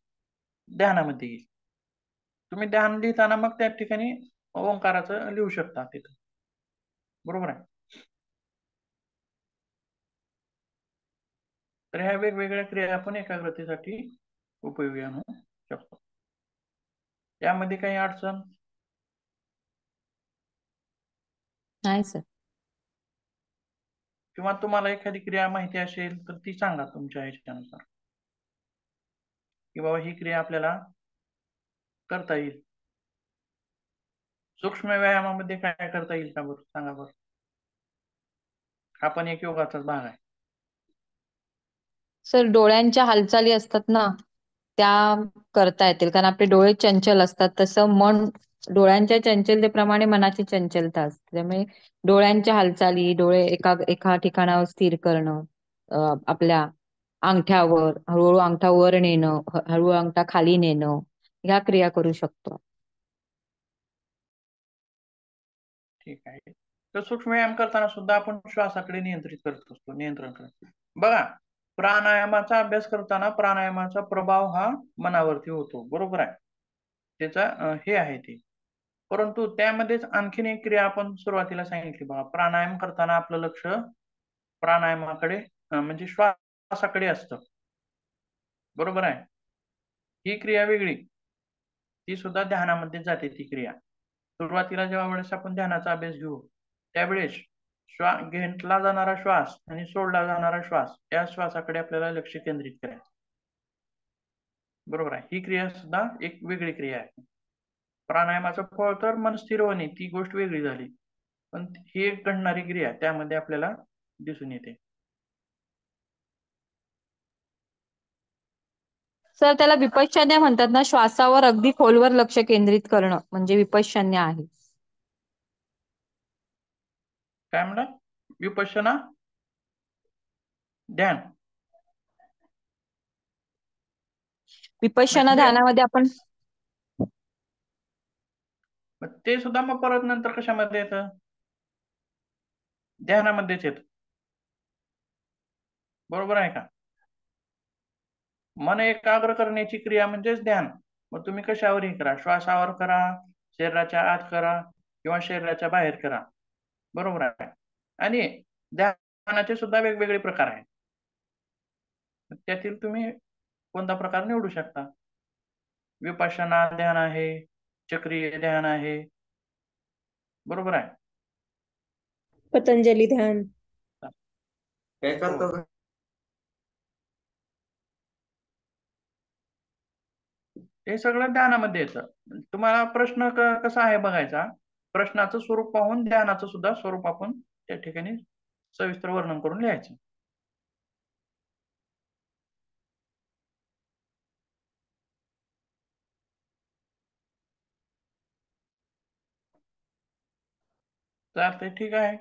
ध्यानामध्ये येईल. तुम्ही ध्यान लिहिताना मग त्या ठिकाणी ओंकाराचं लिहू शकता तिथं. बरोबर आहे. तर ह्या वेगवेगळ्या क्रिया आपण एकाग्रतेसाठी उपयोगी आणू शकतो. यामध्ये काही अडचण? नाही सर. किंवा तुम्हाला एखादी क्रिया माहिती असेल तर ती सांगा तुमच्या ह्याच्यानुसार, की बाबा ही क्रिया आपल्याला करता येईल. सूक्ष्म व्यायामामध्ये काय करता येईल का बरं? सांगा बरं. हा पण एक योगाचाच भाग आहे. सर डोळ्यांच्या हालचाली असतात ना त्या करता येतील, कारण आपले डोळे चंचल असतात, तसं मन डोळ्यांच्या चंचलतेप्रमाणे मनाची चंचलता असते. त्यामुळे डोळ्यांच्या हालचाली, डोळे एका ठिकाणावर स्थिर करणं, आपल्या अंगठ्यावर हळूहळू अंगठा वर नेणं, हळूहळू अंगठा खाली नेणं, ह्या क्रिया करू शकतो. ठीक आहे. तर सूक्ष्म व्यायाम करताना सुद्धा आपण श्वासाकडे नियंत्रण करतो. बघा, प्राणायामाचा अभ्यास करताना प्राणायामाचा प्रभाव हा मनावरती होतो. बरोबर आहे. त्याचा हे आहे ते. परंतु त्यामध्येच आणखीन एक क्रिया आपण सुरुवातीला सांगितली बघा. प्राणायाम करताना आपलं लक्ष प्राणायामाकडे म्हणजे श्वासाकडे असतं. बरोबर आहे. ही क्रिया वेगळी, ती सुद्धा ध्यानामध्ये जाते ती क्रिया. सुरुवातीला जेव्हा वेळेस आपण ध्यानाचा अभ्यास घेऊ त्यावेळेस घेतला जाणारा श्वास आणि सोडला जाणारा श्वास या श्वासाकडे आपल्याला लक्ष केंद्रित करायचं. बरोबर आहे. ही क्रिया सुद्धा एक वेगळी क्रिया आहे. प्राणायामाचं फळ तर मन स्थिर होणे, ती गोष्ट वेगळी झाली, पण ही एक घडणारी क्रिया त्यामध्ये आपल्याला दिसून येते. सर त्याला विपश्यना म्हणतात ना, श्वासावर अगदी खोलवर लक्ष केंद्रित करणं म्हणजे विपश्यना आहे. काय म्हणला? विपश्यना ध्यान. विपश्यना म्हणजे ध्यानामध्ये आपण ते सुद्धा मग परत नंतर कशामध्ये येतं? ध्यानामध्येच येतं. बरोबर आहे का? मन एकाग्र करण्याची क्रिया म्हणजेच ध्यान. मग तुम्ही कशावरही करा, श्वासावर करा, शरीराच्या आत करा किंवा शरीराच्या बाहेर करा. बरोबर आहे. आणि ध्यानाचे सुद्धा वेगवेगळे प्रकार आहेत. त्यातील तुम्ही कोणता प्रकार निवडू शकता. विपश्यना ध्यान आहे, चक्रीय ध्यान आहे. बरोबर आहे. पतंजली ध्यान. काय करतो? हे सगळं ध्यानामध्ये येतं. तुम्हाला प्रश्न कसा आहे बघायचा, प्रश्नाचं स्वरूप पाहून ध्यानाचं सुद्धा स्वरूप आपण त्या ठिकाणी सविस्तर वर्णन करून लिहायचं. चालतंय, ठीक आहे.